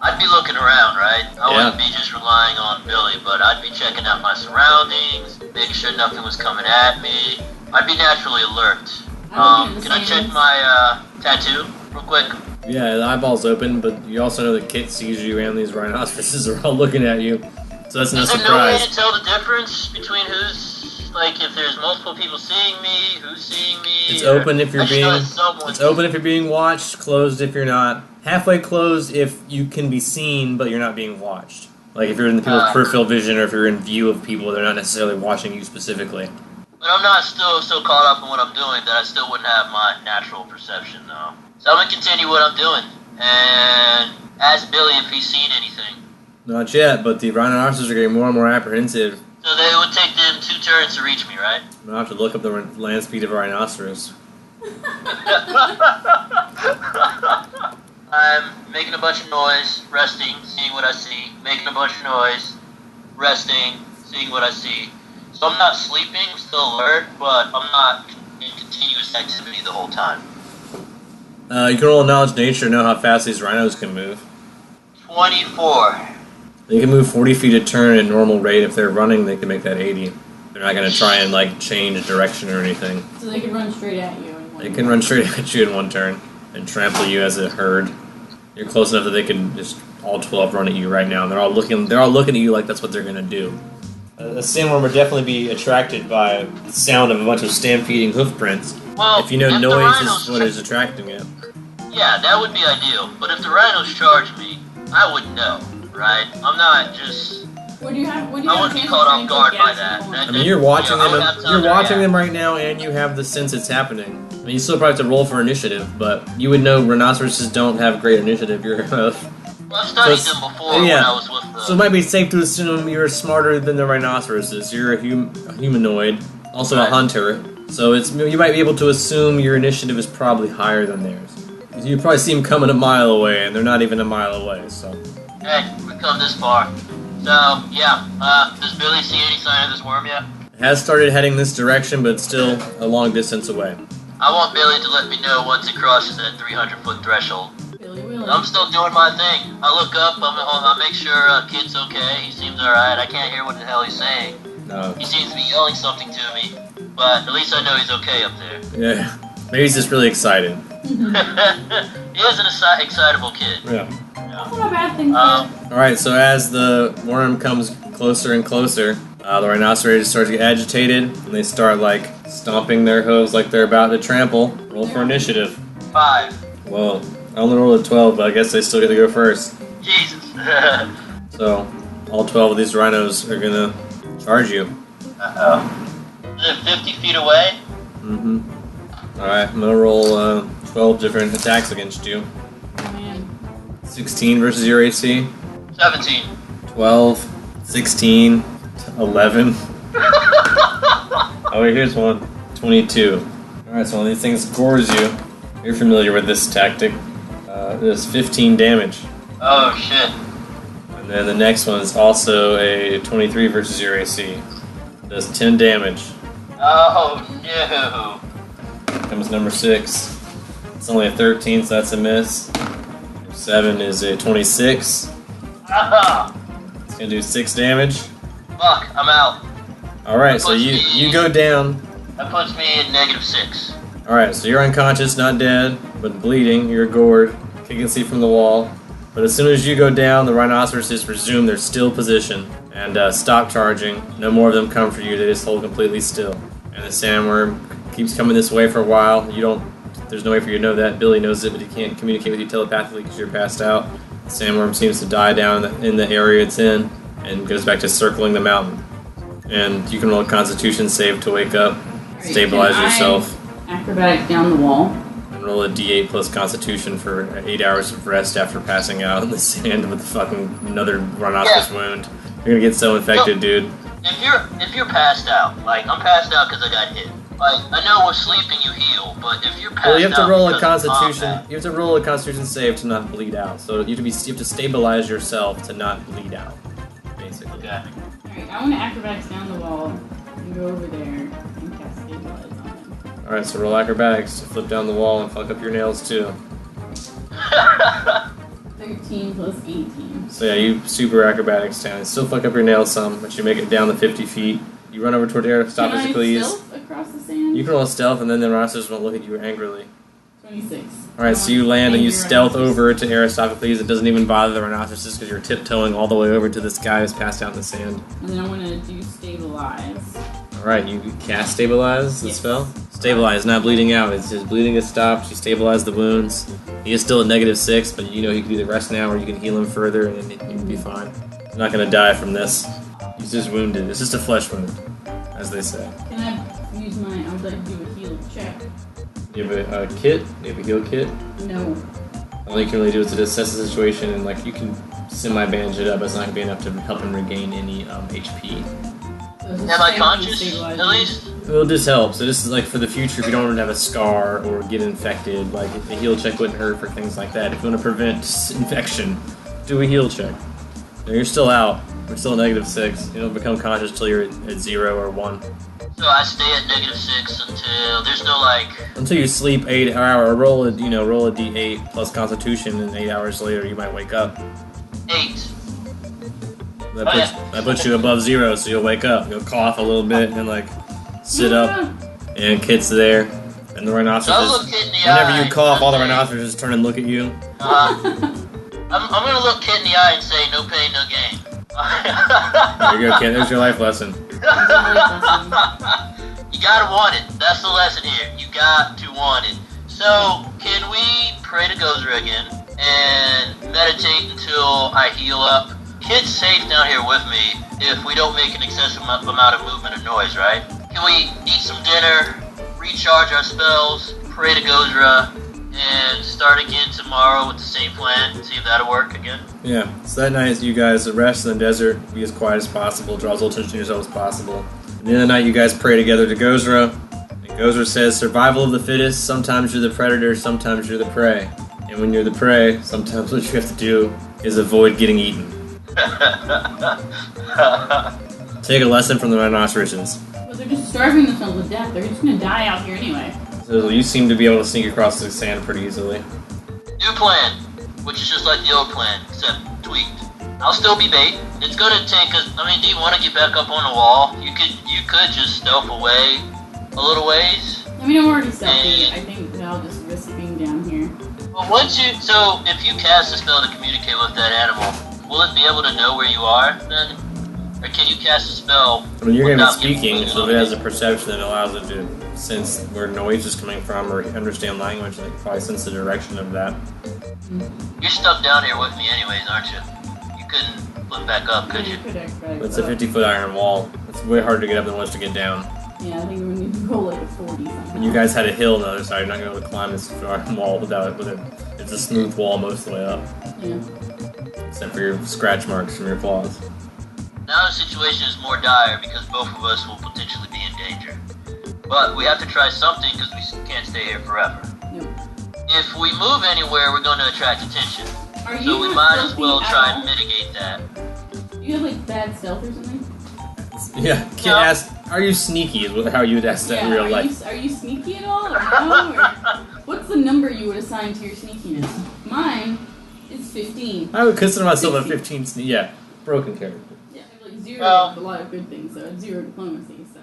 I'd be looking around, right? I Yeah. wouldn't be just relying on Billy, but I'd be checking out my surroundings, making sure nothing was coming at me. I'd be naturally alert. Can I check my tattoo real quick? Yeah, the eyeball's open, but you also know that Kit sees you and these rhinoceroses are all looking at you. So that's no Is there no way to surprise. tell the difference between who's, like, if there's multiple people seeing me, who's seeing me? It's or- open if I you're just know being. that someone- It's open if you're being watched. Closed if you're not. halfway closed if you can be seen, but you're not being watched. Like if you're in the people's peripheral vision, or if you're in view of people, they're not necessarily watching you specifically. But I'm not still so caught up in what I'm doing that I still wouldn't have my natural perception, though. So I'm going to continue what I'm doing, and ask Billy if he's seen anything. Not yet, but the rhinoceroses are getting more and more apprehensive. So they would take them 2 turns to reach me, right? I'm going to have to look up the land speed of a rhinoceros. I'm making a bunch of noise, resting, seeing what I see. Making a bunch of noise, resting, seeing what I see. So I'm not sleeping, I'm still alert, but I'm not in continuous activity the whole time. You can roll knowledge nature to know how fast these rhinos can move. 24. They can move 40 feet a turn at normal rate. If they're running, they can make that 80. They're not going to try and like change direction or anything. So they can run straight at you. They can run straight at you in one turn and trample you as a herd. You're close enough that they can just all 12 run at you right now. And they're all looking at you like that's what they're going to do. A sandworm would definitely be attracted by the sound of a bunch of stampeding hoof prints. Well, if you know noise is what is attracting it. Yeah, that would be ideal. But if the rhinos charge me, I would know, right? I'm not just... I wouldn't be caught off guard by that. I mean, you're watching them. You're watching them right now, and you have the sense it's happening. I mean, you still probably have to roll for initiative, but you would know rhinoceroses don't have great initiative. Well, I've studied them before when I was with the... So it might be safe to assume you're smarter than the rhinoceroses. You're a humanoid, also a hunter. So you might be able to assume your initiative is probably higher than theirs. You probably see them coming a mile away, and they're not even a mile away. So. Hey, we've come this far. So yeah, does Billy see any sign of this worm yet? It has started heading this direction, but it's still a long distance away. I want Billy to let me know once it crosses that 300-foot threshold. Billy Willie. I'm still doing my thing. I look up, I make sure kid's okay. He seems alright. I can't hear what the hell he's saying. No. He seems to be yelling something to me, but at least I know he's okay up there. Yeah. Maybe he's just really excited. He is an excitable kid. Yeah. That's not a bad thing. Alright, so as the worm comes closer and closer, the rhinoceros starts to get agitated, and they start, like, stomping their hooves like they're about to trample. Roll for initiative. 5. Well, I only rolled a 12, but I guess they still get to go first. Jesus. So, all 12 of these rhinos are gonna charge you. Uh-oh. Is it 50 feet away? Mm-hmm. Alright, I'm gonna roll 12 different attacks against you. Oh, man. 16 versus your AC. 17. 12, 16, 11. Oh, wait, here's one. 22. Alright, so one of these things gores you. You're familiar with this tactic. It does 15 damage. Oh, shit. And then the next one is also a 23 versus your AC. It does 10 damage. Oh, no. Comes number 6. It's only a 13, so that's a miss. 7 is a 26. Ah, It's gonna do 6 damage. fuck, I'm out. Alright, so you go down. That puts me at -6. Alright, so you're unconscious, not dead, but bleeding. You're gored. Kicking see from the wall. But as soon as you go down, the rhinoceroses resume their still position and stop charging. No more of them come for you. They just hold completely still. And the sandworm keeps coming this way for a while. There's no way for you to know that. Billy knows it, but he can't communicate with you telepathically because you're passed out. The sandworm seems to die down in the area it's in and goes back to circling the mountain. And you can roll a Constitution save to wake up, stabilize yourself. Acrobatics down the wall. And roll a D8 plus Constitution for 8 hours of rest after passing out in the sand with fucking another rhinoceros wound. You're gonna get so infected, dude. If you're passed out, like I'm passed out because I got hit. Like I know with sleeping you heal, but if you're passed out, well, you have to roll a because of Constitution. combat- You have to roll a Constitution save to not bleed out. So you have to stabilize yourself to not bleed out, basically. Okay. Alright, I want to acrobatics down the wall and go over there and cast stabilize on him. All right, so roll acrobatics to flip down the wall and fuck up your nails too. 13 plus 18. So yeah, you super acrobatics down. You still fuck up your nails some, but you make it down the 50 feet. You run over toward Aristophanes. Can I stealth across the sand? You can roll a stealth, and then the rhinoceros won't look at you angrily. 26. Alright, so you land and you stealth over to Aristophanes. It doesn't even bother the rhinoceros because you're tiptoeing all the way over to this guy who's passed out in the sand. And then I want to do stabilize. Alright, you cast Stabilize the spell? Stabilize, not bleeding out. It's his bleeding has stopped. You stabilize the wounds. He is still at -6, but you know he can either rest now or you can heal him further and then he'll be fine. He's not gonna die from this. He's just wounded. It's just a flesh wound, as they say. Can I use my... I would like to do a heal check. You have a kit? You have a heal kit? No. All you can really do is to assess the situation and like you can semi-bandage it up, but it's not gonna be enough to help him regain any HP. Am I conscious, at least? Well, this helps. So this is like for the future, if you don't want to have a scar or get infected, like a heal check wouldn't hurt for things like that. If you want to prevent infection, do a heal check. No, you're still out. We're still at -6. You don't become conscious until you're at 0 or 1. So I stay at -6 until there's no like... Until you sleep 8 hours, roll a d8 plus Constitution, and 8 hours later you might wake up. 8. That puts you above 0, so you'll wake up. You'll cough a little bit and like sit up, and Kit's there, and the rhinoceros. Whenever you cough, all the rhinoceroses turn and look at you. I'm gonna look Kit in the eye and say, no pain, no gain. There you go, Kit. There's your life lesson. You gotta want it. That's the lesson here. You got to want it. So, can we pray to Gozra again and meditate until I heal up? Kit's safe down here with me if we don't make an excessive amount of movement or noise, right? Can we eat some dinner, recharge our spells, pray to Gozra, and start again tomorrow with the same plan? See if that'll work again? Yeah. So that night, you guys rest in the desert, be as quiet as possible, draw as little attention to yourself as possible. And the end of the night, you guys pray together to Gozra. And Gozra says, survival of the fittest, sometimes you're the predator, sometimes you're the prey. And when you're the prey, sometimes what you have to do is avoid getting eaten. Take a lesson from the rhinoceroses. Well, they're just starving themselves to death. They're just gonna die out here anyway. So you seem to be able to sneak across the sand pretty easily. New plan, which is just like the old plan, except tweaked. I'll still be bait. It's gonna take us. I mean, do you want to get back up on the wall? You could just stealth away a little ways. I mean, I'm already stealthy. I think I'll just risk being down here. Well, so if you cast a spell to communicate with that animal, will it be able to know where you are then? Or can you cast a spell? I mean, you're going to be speaking, so if it has a perception that allows it to sense where noise is coming from or understand language, they can probably sense the direction of that. You're stuck down here with me anyways, aren't you? You couldn't flip back up, could you? It's a 50-foot iron wall. It's way harder to get up than it was to get down. Yeah, I think we need to roll like a 40 something. And you guys had a hill on the other side. You're not going to be able to climb this iron wall without it. It's a smooth wall most of the way up. Yeah. Except for your scratch marks from your claws. Now the situation is more dire because both of us will potentially be in danger. But we have to try something because we can't stay here forever. Yep. If we move anywhere, we're going to attract attention. Are So you we not might as stealthy well at try all? and mitigate that. Do you have like bad stealth or something? Yeah, Kit asked, are you sneaky is how you would ask that in real life. Are you sneaky at all? Or no? Or what's the number you would assign to your sneakiness? Mine is 15. I would consider myself a 15 yeah, broken character. Yeah, I have like 0 Well, a lot of good things, so it's 0 diplomacy, so.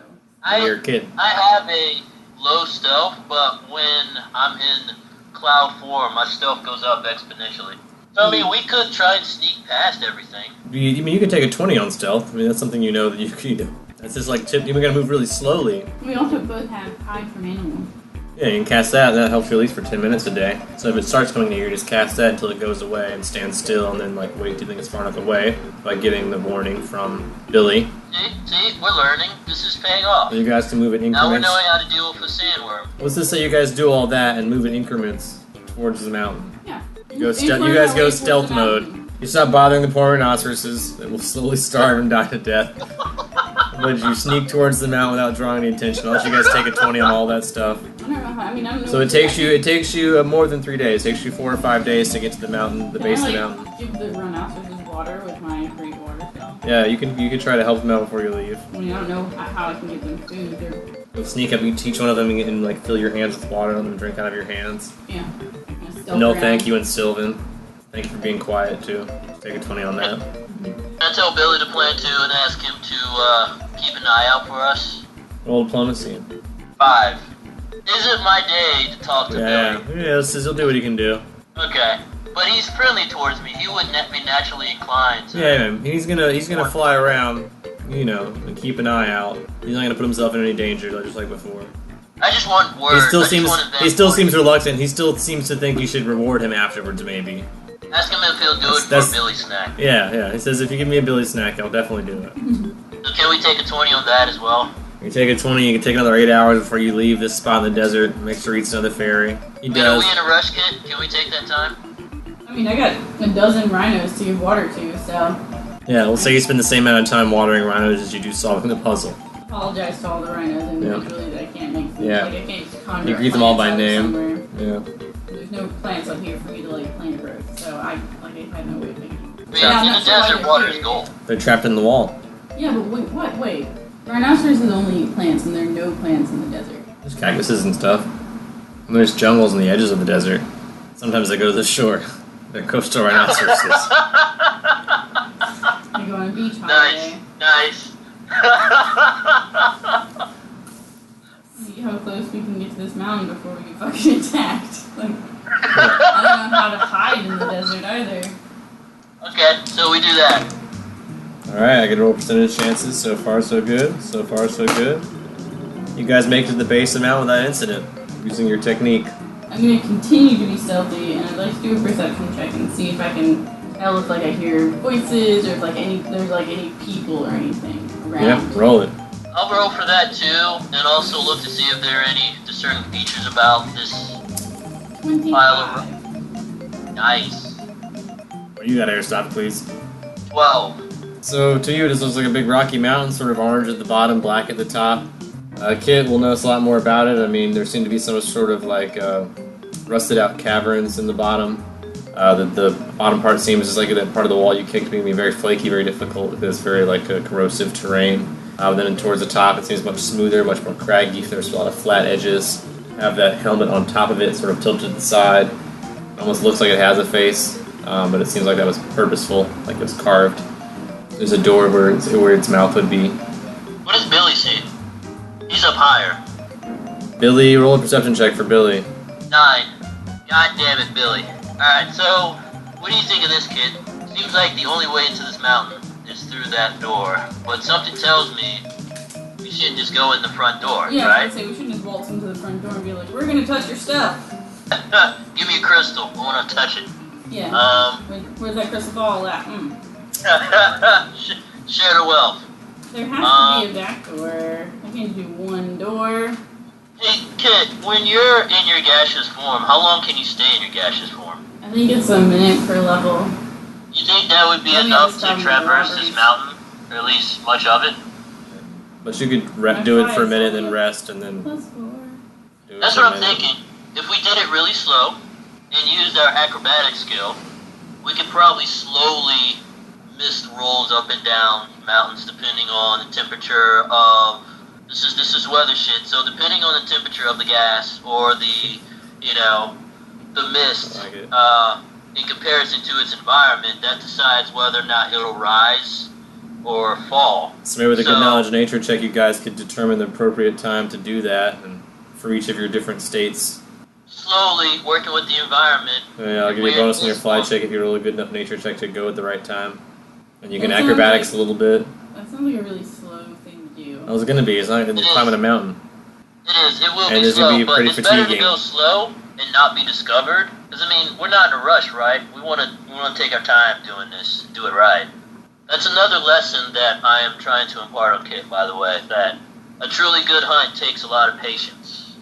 You're a kid. I have a low stealth, but when I'm in cloud form, my stealth goes up exponentially. So, I mean, we could try and sneak past everything. You can take a 20 on stealth. I mean, that's something you know that you can do. That's just like tip. You gotta move really slowly. We also both have hide from animals. Yeah, you can cast that, and that helps you at least for 10 minutes a day. So if it starts coming near you, just cast that until it goes away and stand still, and then like wait till you think it's far enough away by getting the warning from Billy. See, we're learning. This is paying off. And you guys can move in Now we're increments. knowing how to deal with a sandworm. Let's just say you guys do all that and move in increments towards the mountain. Yeah. You guys go stealth mode. You stop bothering the poor rhinoceroses that will slowly starve and die to death. But you sneak towards the mountain without drawing any attention. I'll let you guys take a 20 on all that stuff. I don't know how, I mean, I don't know. So it takes you more than 3 days. It takes you 4 or 5 days to get to the mountain, the base of the mountain. Give the rhinoceroses water with my great water spell. Yeah, you can try to help them out before you leave. I mean, I don't know how I can give them food. You'll sneak up, you teach one of them and like fill your hands with water and let them drink out of your hands. Yeah. No, thank you, and Sylvan. Thank you for being quiet too. Take a 20 on that. I tell Billy to plan to and ask him to keep an eye out for us. Roll diplomacy. 5. Isn't my day to talk to Yeah, Billy. yeah. He'll do what he can do. Okay, but he's friendly towards me. He wouldn't be naturally inclined. To Yeah, he's gonna fly around you know, keep an eye out. He's not gonna put himself in any danger, just like before. I just want words. He still seems reluctant. He still seems to think you should reward him afterwards, maybe. Ask him if he'll do it for a Billy snack. Yeah. He says if you give me a Billy snack, I'll definitely do it. So can we take a 20 on that as well? You take a 20, you can take another 8 hours before you leave this spot in the desert. Make sure he eats another ferry. He does. Are we in a rush, kid? Can we take that time? I mean, I got a dozen rhinos to give water to, so... Yeah, we'll say you spend the same amount of time watering rhinos as you do solving the puzzle. Apologize to all the rhinos individually that I can't make food. Yeah. Like, I can't just conjure You greet them all by name. somewhere. Yeah. There's no plants up here for me to, like, plant growth, so I had no way of making it. Yeah, in the desert, water is gold. They're trapped in the wall. Yeah, but wait, what? Wait. Rhinoceroses only eat plants, and there are no plants in the desert. There's cactuses and stuff. And there's jungles on the edges of the desert. Sometimes they go to the shore. They're coastal rhinoceroses. They go on a beach holiday. Nice. See how close we can get to this mountain before we get fucking attacked. Like, I don't know how to hide in the desert either. Okay, so we do that. Alright, I get roll percentage chances. So far, so good. So far, so good. You guys make it to the base of the mountain without incident, using your technique. I'm gonna continue to be stealthy, and I'd like to do a perception check and see if I can tell if, like, I hear voices or if, like, there's any people or anything around. Yeah, roll it. I'll roll for that too, and also look to see if there are any discerning features about this 25. pile of... Nice. Well, you got Aristotle, please. 12. So, to you, this looks like a big rocky mountain, sort of orange at the bottom, black at the top. Kit will notice a lot more about it. I mean, there seem to be some sort of, like, rusted out caverns in the bottom. The bottom part seems just like that part of the wall you kicked being very flaky, very difficult, because it's very, like, corrosive terrain. Then towards the top, it seems much smoother, much more craggy. There's a lot of flat edges. Have that helmet on top of it, sort of tilted to the side. It almost looks like it has a face, but it seems like that was purposeful, like it was carved. There's a door where its mouth would be. What does Billy see? He's up higher. Billy, roll a perception check for Billy. 9. God damn it, Billy. Alright, so, what do you think of this, kid? Seems like the only way into this mountain is through that door. But something tells me we shouldn't just go in the front door, Yeah, right? I'd say we shouldn't just waltz into the front door and be like, we're gonna touch your stuff. Give me a crystal. I want to touch it. Yeah. Where's that crystal ball at? Share the wealth. There has to be a back door. I can't do one door. Hey, kid, when you're in your gaseous form, how long can you stay in your gaseous form? I think it's a minute per level. You think that would be Let me enough just to tell me traverse the this lotteries. mountain? Or at least much of it? But you could do it for a minute, then rest, and then +4. do it That's for a what I'm minute. thinking. If we did it really slow and used our acrobatic skill, we could probably slowly mist rolls up and down mountains depending on the temperature of this is weather shit. So depending on the temperature of the gas or the mist, I like it. in comparison to its environment, that decides whether or not it'll rise or fall. So maybe with a good knowledge nature check, you guys could determine the appropriate time to do that, and for each of your different states. Slowly working with the environment. Yeah, I'll give you a bonus on your fly check if you roll a good enough nature check to go at the right time. And you can acrobatics a little bit. That sounds like a really slow thing to do. How's it going to be? It's not going to be climbing a mountain. It is. It will And be it's gonna slow, be but pretty it's better to fatiguing. go slow and not be discovered. Because I mean, we're not in a rush, right? We want to take our time doing this, do it right. That's another lesson that I am trying to impart on Kit, by the way. That a truly good hunt takes a lot of patience.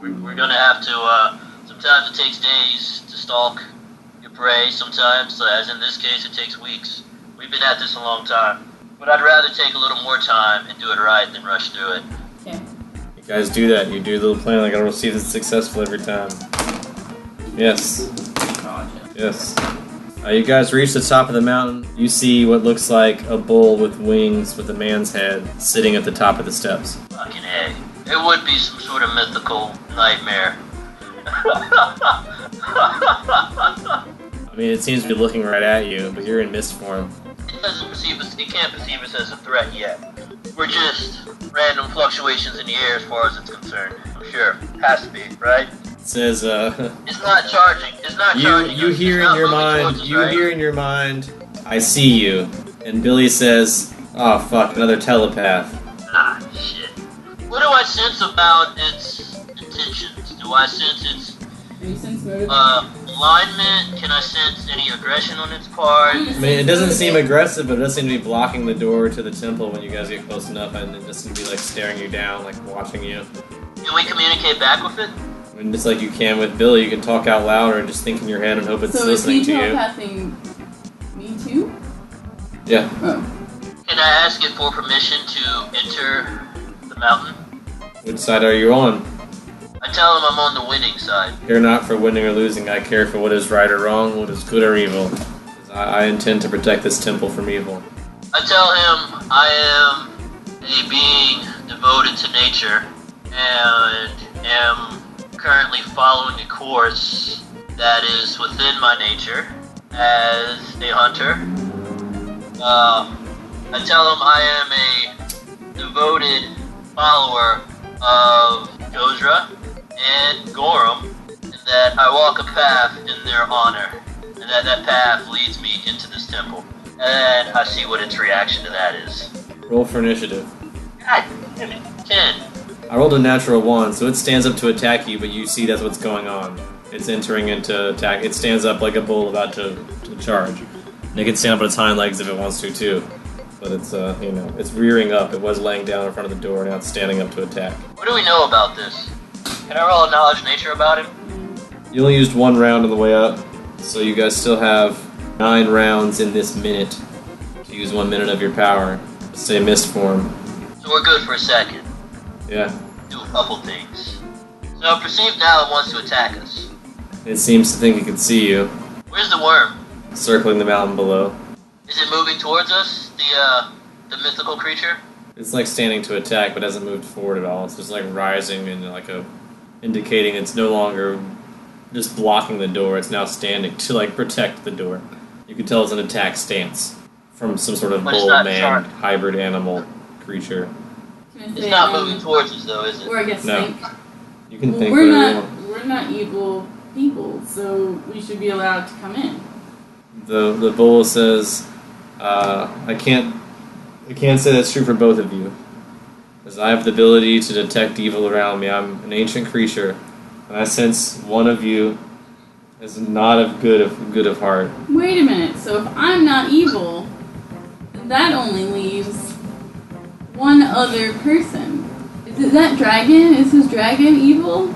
We're gonna have to. Sometimes it takes days to stalk your prey. Sometimes, as in this case, it takes weeks. We've been at this a long time. But I'd rather take a little more time and do it right than rush through it. Okay. You guys do that. You do a little plan. Like, I don't see if it's successful every time. Yes. Gotcha. Yes. You guys reach the top of the mountain. You see what looks like a bull with wings with a man's head sitting at the top of the steps. Fucking A. It would be some sort of mythical nightmare. I mean, it seems to be looking right at you, but you're in mist form. It doesn't perceive us. It can't perceive us as a threat yet. We're just random fluctuations in the air as far as it's concerned. I'm sure. Has to be, right? It says, It's not charging. It's not charging. you hear in your mind, I see you. And Billy says, Oh, fuck, another telepath. Ah, shit. What do I sense about its intentions? Do I sense its Do you sense motive? alignment? Can I sense any aggression on its part? I mean, it doesn't seem aggressive, but it does seem to be blocking the door to the temple when you guys get close enough, and it just seems to be, like, staring you down, like, watching you. Can we communicate back with it? I mean, just like you can with Billy, you can talk out loud or just think in your head and hope it's So is listening he to you. telepathing me too? Yeah. Oh. Can I ask it for permission to enter the mountain? Which side are you on? I tell him I'm on the winning side. Care not for winning or losing, I care for what is right or wrong, what is good or evil. I intend to protect this temple from evil. I tell him I am a being devoted to nature and am currently following a course that is within my nature as a hunter. I tell him I am a devoted follower of Dozra and Gorham, and that I walk a path in their honor, and that path leads me into this temple. And I see what its reaction to that is. Roll for initiative. God damn it. 10. I rolled a natural 1, so it stands up to attack you, but you see that's what's going on. It's entering into attack. It stands up like a bull about to charge. And it can stand up on its hind legs if it wants to, too. But it's, it's rearing up. It was laying down in front of the door, now it's standing up to attack. What do we know about this? Can I roll a knowledge nature about him? You only used 1 round on the way up, so you guys still have 9 rounds in this minute to use 1 minute of your power. Say mist form. So we're good for a second. Yeah. Do a couple things. So perceive now it wants to attack us. It seems to think it can see you, Where's the worm? circling the mountain below. Is it moving towards us? The mythical creature? It's like standing to attack, but hasn't moved forward at all. It's just like rising and indicating it's no longer just blocking the door. It's now standing to like protect the door. You can tell it's an attack stance from some sort of But it's bull not man sharp. hybrid animal creature. It's not moving towards us though, is it? Or I guess No. think. You can Well, think we're whatever you not want. we're not evil people, so we should be allowed to come in. The bull says, I can't say that's true for both of you. Because I have the ability to detect evil around me. I'm an ancient creature, and I sense one of you is not of good of heart. Wait a minute. So if I'm not evil, then that only leaves one other person. Is that dragon? Is this dragon evil?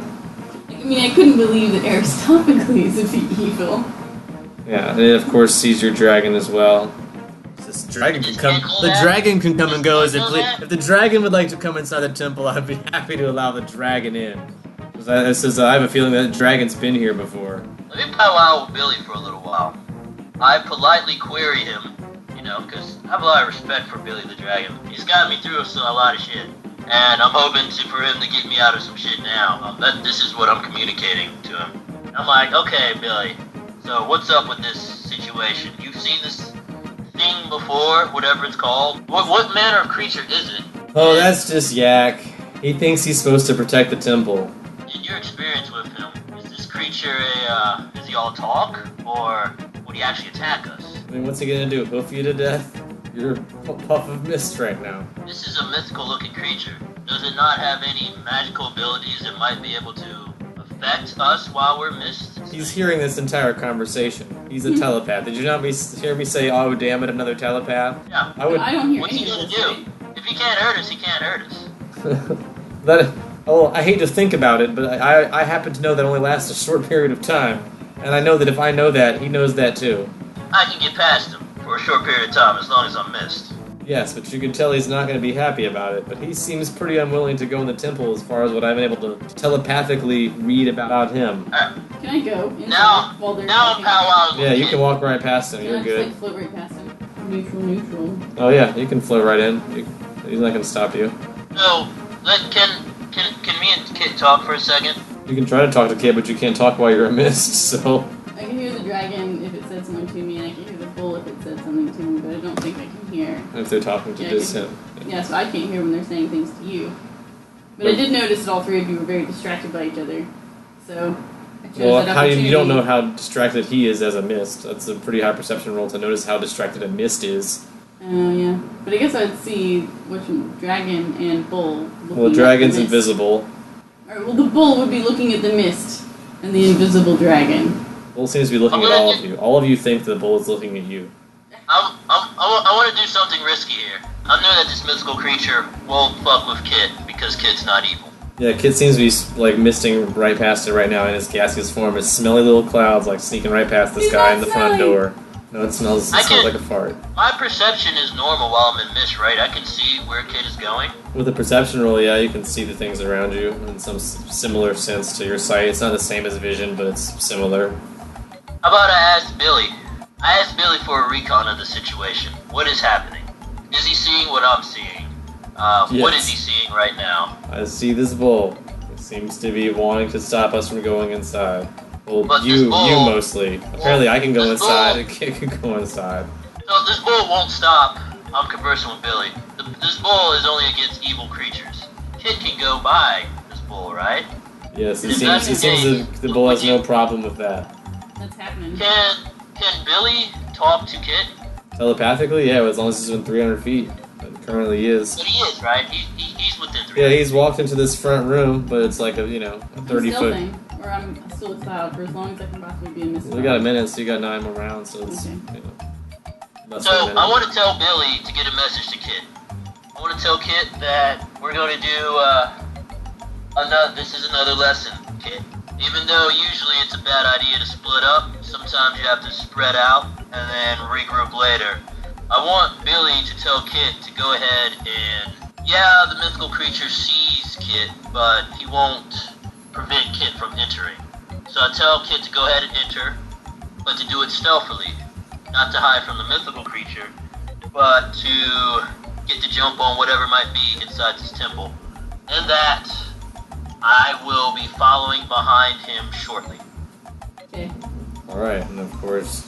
I mean, I couldn't believe that Aristophanes would be evil. Yeah, and it of course sees your dragon as well. This dragon can come. The dragon can come and go as it please. If the dragon would like to come inside the temple, I'd be happy to allow the dragon in. It says I have a feeling that dragon's been here before. Let me powwow with Billy for a little while. I politely query him, because I have a lot of respect for Billy the Dragon. He's got me through a lot of shit. And I'm hoping for him to get me out of some shit now. This is what I'm communicating to him. I'm like, okay, Billy, so what's up with this situation? You've seen this thing before, whatever it's called. What manner of creature is it? Oh, that's just Yak. He thinks he's supposed to protect the temple. In your experience with him, is this creature does he all talk? Or would he actually attack us? I mean, what's he gonna do? Hoof you to death? You're a puff of mist right now. This is a mythical looking creature. Does it not have any magical abilities that might be able to affect us while we're mist? He's hearing this entire conversation. He's a telepath. Did you not hear me say, oh damn it, another telepath? Yeah. I would... I don't hear What's any he of gonna this. do? Right? If he can't hurt us, he can't hurt us. I hate to think about it, but I happen to know that only lasts a short period of time. And I know that if I know that, he knows that too. I can get past him for a short period of time as long as I'm mist. Yes, but you can tell he's not going to be happy about it. But he seems pretty unwilling to go in the temple as far as what I've been able to telepathically read about him. Alright, Can I go inside while they're now I'm talking? powwowing Yeah, with you Kit. can walk right past him. Can You're I just, good. like, float right past him? Neutral. Oh yeah, you can float right in. He's not going to stop you. So, can me and Kit talk for a second? You can try to talk to Kid, but you can't talk while you're a mist, so... I can hear the dragon if it said something to me, and I can hear the bull if it said something to me, but I don't think I can hear. If they're talking to Yeah, just I him. Yeah, so I can't hear when they're saying things to you. But I did notice that all three of you were very distracted by each other. So I chose Well, that you don't know opportunity. how distracted he is as a mist. That's a pretty high perception roll to notice how distracted a mist is. Yeah. But I guess I'd see which dragon and bull. Well, Looking dragon's at the mist. invisible. Alright, well, the bull would be looking at the mist, and the invisible dragon. Bull seems to be looking at all of you. All of you think the bull is looking at you. I want to do something risky here. I know that this mythical creature won't fuck with Kit because Kit's not evil. Yeah, Kit seems to be like misting right past it right now in his gaseous form. It's smelly little clouds like sneaking right past this guy in the front door. No, it smells like a fart. My perception is normal while I'm in mist, right? I can see where Kit is going. With a perception roll, yeah, you can see the things around you in some similar sense to your sight. It's not the same as vision, but it's similar. How about I ask Billy? I asked Billy for a recon of the situation. What is happening? Is he seeing what I'm seeing? Yes. What is he seeing right now? I see this bull. It seems to be wanting to stop us from going inside. Well, But you this bull- mostly. Apparently I can go this inside, bull- and Kit can go inside. So this bull won't stop. I'm conversing with Billy. This bull is only against evil creatures. Kit can go by this bull, right? Yes, it If seems that's the that case, the bull has would you- no problem with that. That's happening. Can Billy talk to Kit? Telepathically, yeah, as long as he's within 300 feet. It currently is. But he is, right? He's within 3. Yeah, he's walked into this front room, but it's like a 30 foot. Or I'm still a cloud for as long as I can possibly be in this. We got a minute, so you got 9 more rounds, so it's Okay. less So than a minute. I want to tell Billy to get a message to Kit. I want to tell Kit that we're going to do this is another lesson, Kit. Even though usually it's a bad idea to split up, sometimes you have to spread out and then regroup later. I want Billy to tell Kit to go ahead and, yeah, the mythical creature sees Kit, but he won't prevent Kit from entering. So I tell Kit to go ahead and enter, but to do it stealthily, not to hide from the mythical creature, but to get the jump on whatever might be inside this temple. And that I will be following behind him shortly. Okay. Alright, and of course,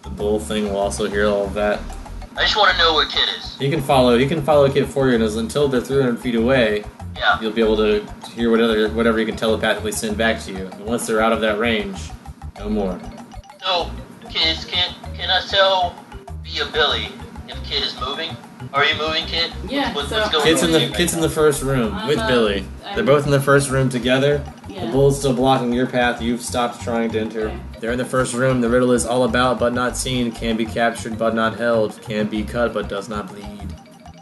the bull thing will also hear all of that. I just want to know where Kit is. He can follow Kit for you, and until they're 300 feet away, Yeah. you'll be able to hear whatever he can telepathically send back to you. And once they're out of that range, no more. So, kids, can I tell via Billy if Kit is moving? Are you moving, Kit? Yeah, What's so- going Kit's on in the here right Kit's in now? the first room I'm, with Billy. I'm- They're both in the first room together. Yeah. The bull's still blocking your path. You've stopped trying to enter. Okay. They're in the first room. The riddle is all about but not seen, can be captured but not held, can be cut but does not bleed.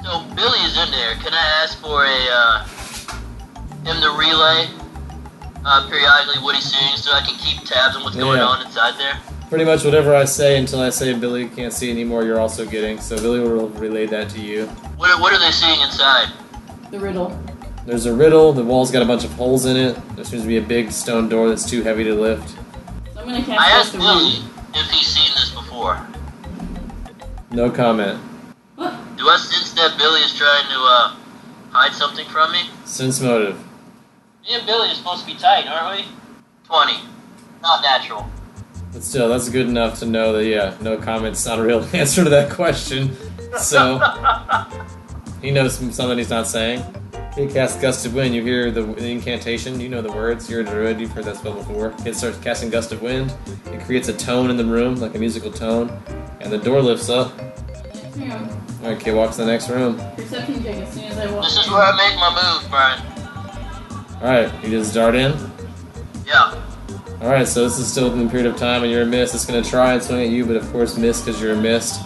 So Billy is in there. Can I ask for him to relay periodically what he's seeing so I can keep tabs on what's going on inside there? Pretty much whatever I say until I say Billy can't see anymore, you're also getting. So Billy will relay that to you. What are they seeing inside? The riddle. There's a riddle. The wall's got a bunch of holes in it. There seems to be a big stone door that's too heavy to lift. So I'm gonna cast I asked Gust of Billy Wind. if he's seen this before. No comment. What? Do I sense that Billy is trying to hide something from me? Sense motive. Me and Billy are supposed to be tight, aren't we? 20. Not natural. But still, that's good enough to know that, yeah, no comment's not a real answer to that question. So, he knows something he's not saying. He casts Gust of Wind. You hear the incantation. You know the words. You're a druid. You've heard that spell before. Kid starts casting Gust of Wind. It creates a tone in the room, like a musical tone. And the door lifts up. Next room. Alright, kid walks to the next room. Perception check as soon as I walk. This is in. where I make my move, Brian. Alright, you just dart in. Yeah. Alright, so this is still in the period of time and you're a mist. It's going to try and swing at you, but of course miss because you're a mist.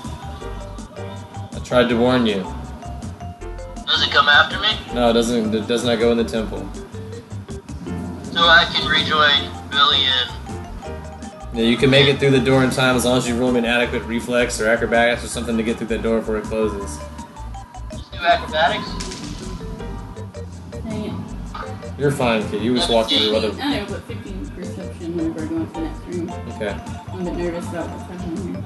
I tried to warn you. Does it come after me? No, it doesn't. It does not go in the temple. So I can rejoin Billy and... Yeah, you can make it through the door in time as long as you roll an adequate reflex or acrobatics or something to get through that door before it closes. Just do acrobatics? Dang it. You're fine, kid. You just walk through other... I know, but 15 perception whenever I go into the next room. Okay. I'm a bit nervous about what's happening here.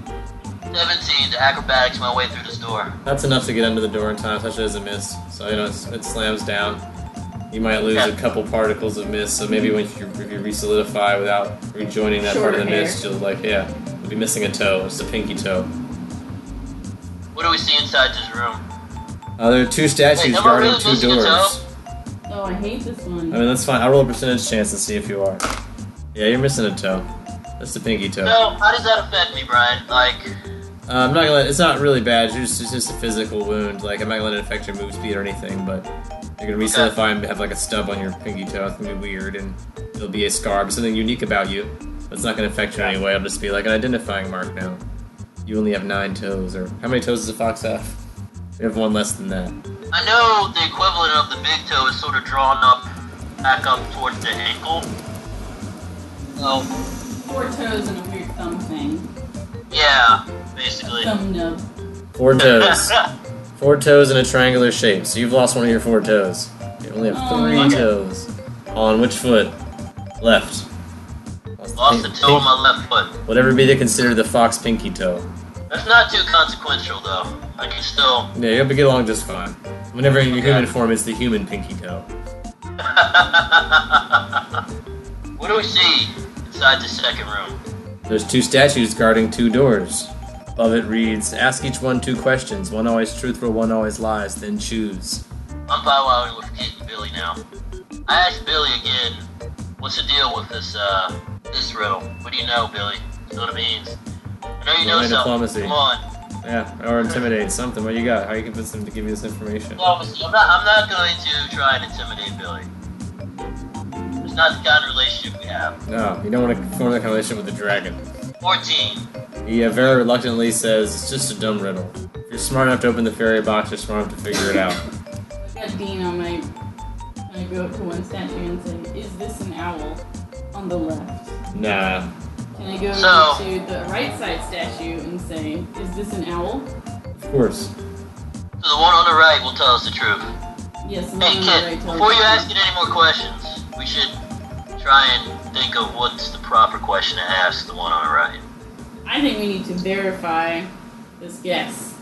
17 to acrobatics my way through this door. That's enough to get under the door in time, especially as a mist. So, you know, it slams down. You might lose a couple particles of mist, so maybe if you re-solidify without rejoining that part of the Shorter hair. mist, you'll, like, yeah, you'll be missing a toe. It's a pinky toe. What do we see inside this room? There are two statues Wait, am I guarding really two missing a doors. toe? Oh, I hate this one. I mean, that's fine. I'll roll a percentage chance and see if you are. Yeah, you're missing a toe. That's the pinky toe. So, how does that affect me, Brian? Like, I'm not gonna. It's not really bad. It's just a physical wound. Like I'm not gonna let it affect your move speed or anything. But you're gonna resolidify and have like a stub on your pinky toe. It's gonna be weird, and it'll be a scar, but something unique about you. But it's not gonna affect you in any way. It'll just be like an identifying mark now. You only have 9 toes, or how many toes does a fox have? You have 1 less than that. I know the equivalent of the big toe is sort of drawn up, back up towards the ankle. Oh. 4 toes and a weird thumb thing. Yeah, basically. Thumb nub. 4 toes. 4 toes in a triangular shape. So you've lost one of your 4 toes. You only have 3 toes. On which foot? Left. Lost the toe on my left foot. Whatever be to consider the fox pinky toe. That's not too consequential, though. I can still... Yeah, you'll get along just fine. Whenever in your human form, it's the human pinky toe. What do we see inside the second room? There's 2 statues guarding 2 doors. Above it reads, ask each one 2 questions. One always truthful, one always lies, then choose. I'm powwowing with Kate and Billy now. I asked Billy again, what's the deal with this riddle? What do you know, Billy? You know what it means? I know you know something. Diplomacy. Come on. Yeah, or intimidate something. What you got? How you convince them to give you this information? Diplomacy. I'm not going to try and intimidate Billy. It's not the kind of relationship we have. No, you don't want to form that kind of relationship with the dragon. 14. He very reluctantly says, it's just a dumb riddle. If you're smart enough to open the fairy box, you're smart enough to figure it out. I got Dean on my... I go up to one statue and say, is this an owl? On the left. Nah. Can I go to the right side statue and say, is this an owl? Of course. So the one on the right will tell us the truth. Yes, the Hey, one on kid, the right. before you ask it any more questions, we should try and think of what's the proper question to ask the one on the right. I think we need to verify this guess.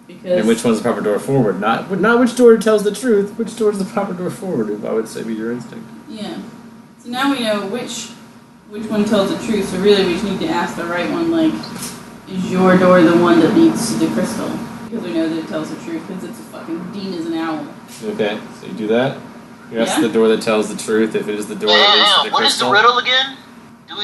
Because And which one's the proper door forward? Not which door tells the truth, which door is the proper door forward, I would say be your instinct. Yeah. So now we know which one tells the truth, so really we just need to ask the right one, like, is your door the one that leads to the crystal? Because we know that it tells the truth, because it's a fucking Dean is an owl. Okay, so you do that? You ask the door that tells the truth if it is the door that leads to the What crystal. is the riddle again?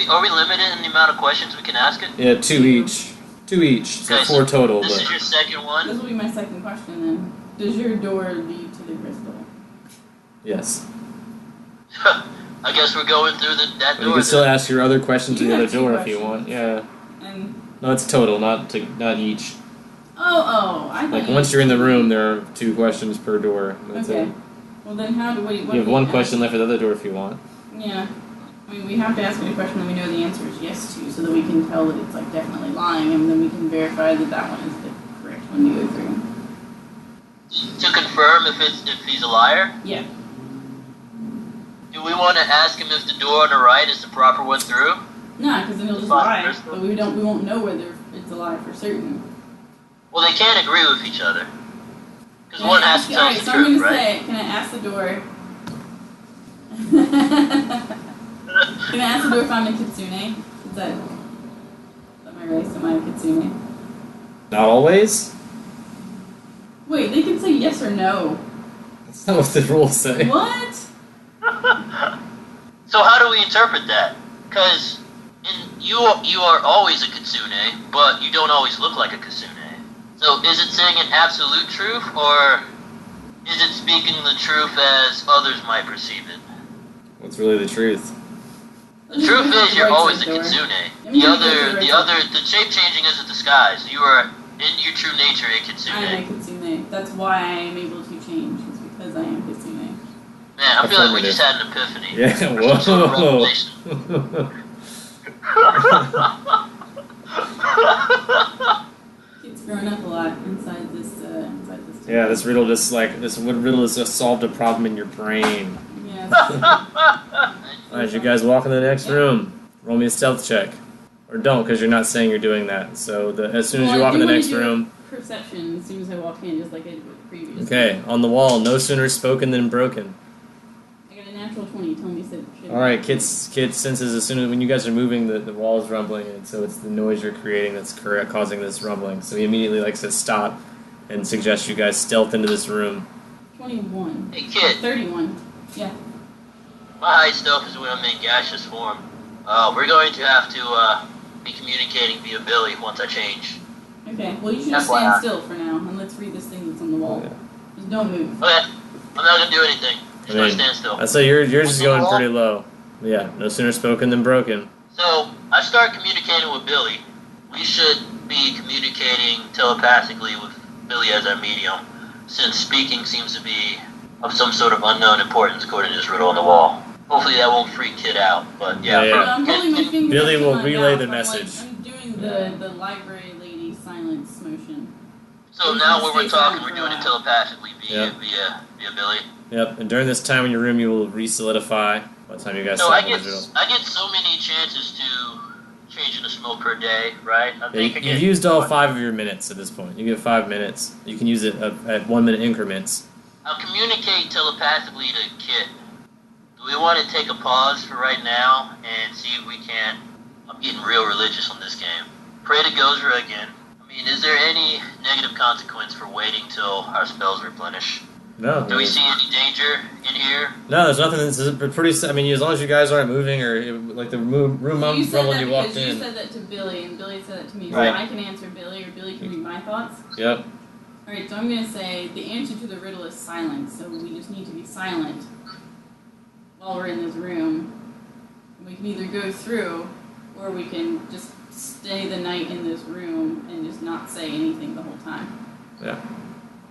Are we limited in the amount of questions we can ask it? Yeah, 2 each. 2 each, so Okay, 4 total. This but is your second This one? will be my second question then. Does your door lead to the crystal? Yes. I guess we're going through that But door. you can still ask your other question to You the other have 2 door if you questions. want. Yeah. And No, it's total, not each. I thought Like once you're in the room, there are 2 questions per door. That's Okay. it. Well then how do we... You have 1 question left for the other door if you want. Yeah. I mean, we have to ask it a question that we know the answer is yes to, so that we can tell that it's like definitely lying, and then we can verify that that one is the correct one to go through. To confirm if he's a liar? Yeah. Do we want to ask him if the door on the right is the proper one through? No, because then he'll just lie, but we won't know whether it's a lie for certain. Well, they can't agree with each other. Because one has to tell us the I'm truth, gonna right? say, can I ask the door? Can I ask the door if I'm a kitsune? Is that my race? Am I a kitsune? Not always? Wait, they can say yes or no. That's not what the rules say. What? So how do we interpret that? Because you are always a kitsune, but you don't always look like a kitsune. So is it saying an absolute truth, or is it speaking the truth as others might perceive it? What's really the truth? The truth is you're always a kitsune. The shape changing is a disguise. You are in your true nature a kitsune. I am a kitsune. That's why I am able to change. It's because I am kitsune. Man, I feel like we just had an epiphany. Yeah, Or some sort of whoa. revelation. It's grown up a lot inside this. Yeah, this riddle just solved a problem in your brain. Yeah. Alright, you guys walk in the next room. Roll me a stealth check. Or don't, because you're not saying you're doing that. So as soon as you walk in the next room... Perception as soon as I walk in, just like I did with previous. Okay, on the wall, no sooner spoken than broken. I got a natural 20, tell me shit. Alright, Kit senses as soon as when you guys are moving, the wall is rumbling, and so it's the noise you're creating that's causing this rumbling. So he immediately says stop and suggests you guys stealth into this room. 21. Hey kid, 31. Yeah. my high stealth is when I'm in gaseous form. We're going to have to be communicating via Billy once I change. Okay, well you should just stand still for now, and let's read this thing that's on the wall. Yeah. Just don't move. Okay, I'm not gonna do anything. Just gonna stand still. I'd say you're just going pretty low. Yeah, no sooner spoken than broken. So, I start communicating with Billy. We should be communicating telepathically with Billy as our medium, since speaking seems to be of some sort of unknown importance according to this riddle on the wall. Hopefully that won't freak Kid out, but yeah. I'm holding my fingers Billy up to will my relay mouth. the message. I'm doing the library lady silence motion. So now when we're talking, we're doing it telepathically via Billy. Yep, and during this time in your room, you will re-solidify. By the time you guys So solve I the riddle. get so many chances to change into smoke per day, right? You've used all 5 of your minutes at this point. You get 5 minutes. You can use it at 1 minute increments. I'll communicate telepathically to Kit. Do we want to take a pause for right now and see if we can? I'm getting real religious on this game. Pray to Gozra again. I mean, is there any negative consequence for waiting till our spells replenish? No. Do we see any danger in here? No, there's nothing. This is pretty. I mean, as long as you guys aren't moving or like the room You said rumbled that you walked because in. you said that to Billy, and Billy said that to me. Right. So I can answer Billy, or Billy can read my thoughts. Yep. Alright, so I'm going to say the answer to the riddle is silence, so we just need to be silent while we're in this room. We can either go through, or we can just stay the night in this room and just not say anything the whole time. Yeah.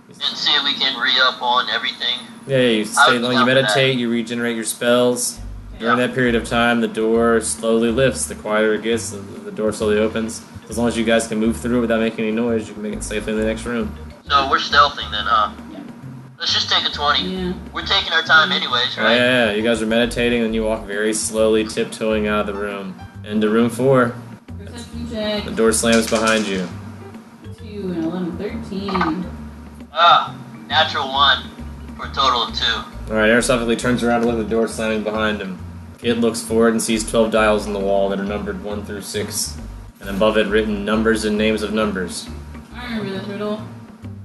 And see if we can re-up on everything. Yeah, you stay long, you meditate, you regenerate your spells. During that period of time, the door slowly lifts. The quieter it gets, the door slowly opens. As long as you guys can move through it without making any noise, you can make it safely in the next room. So we're stealthing then, huh? Yeah. Let's just take a 20. Yeah. We're taking our time anyways, Oh, right? yeah, you guys are meditating, and you walk very slowly, tiptoeing out of the room. Into room 4. Perception check. The door slams behind you. 2 and 11, 13. Natural 1 for a total of 2. Alright, Aristophile turns around to look at the door slamming behind him. Kid looks forward and sees 12 dials on the wall that are numbered 1 through 6. And above it written numbers and names of numbers. I remember this riddle.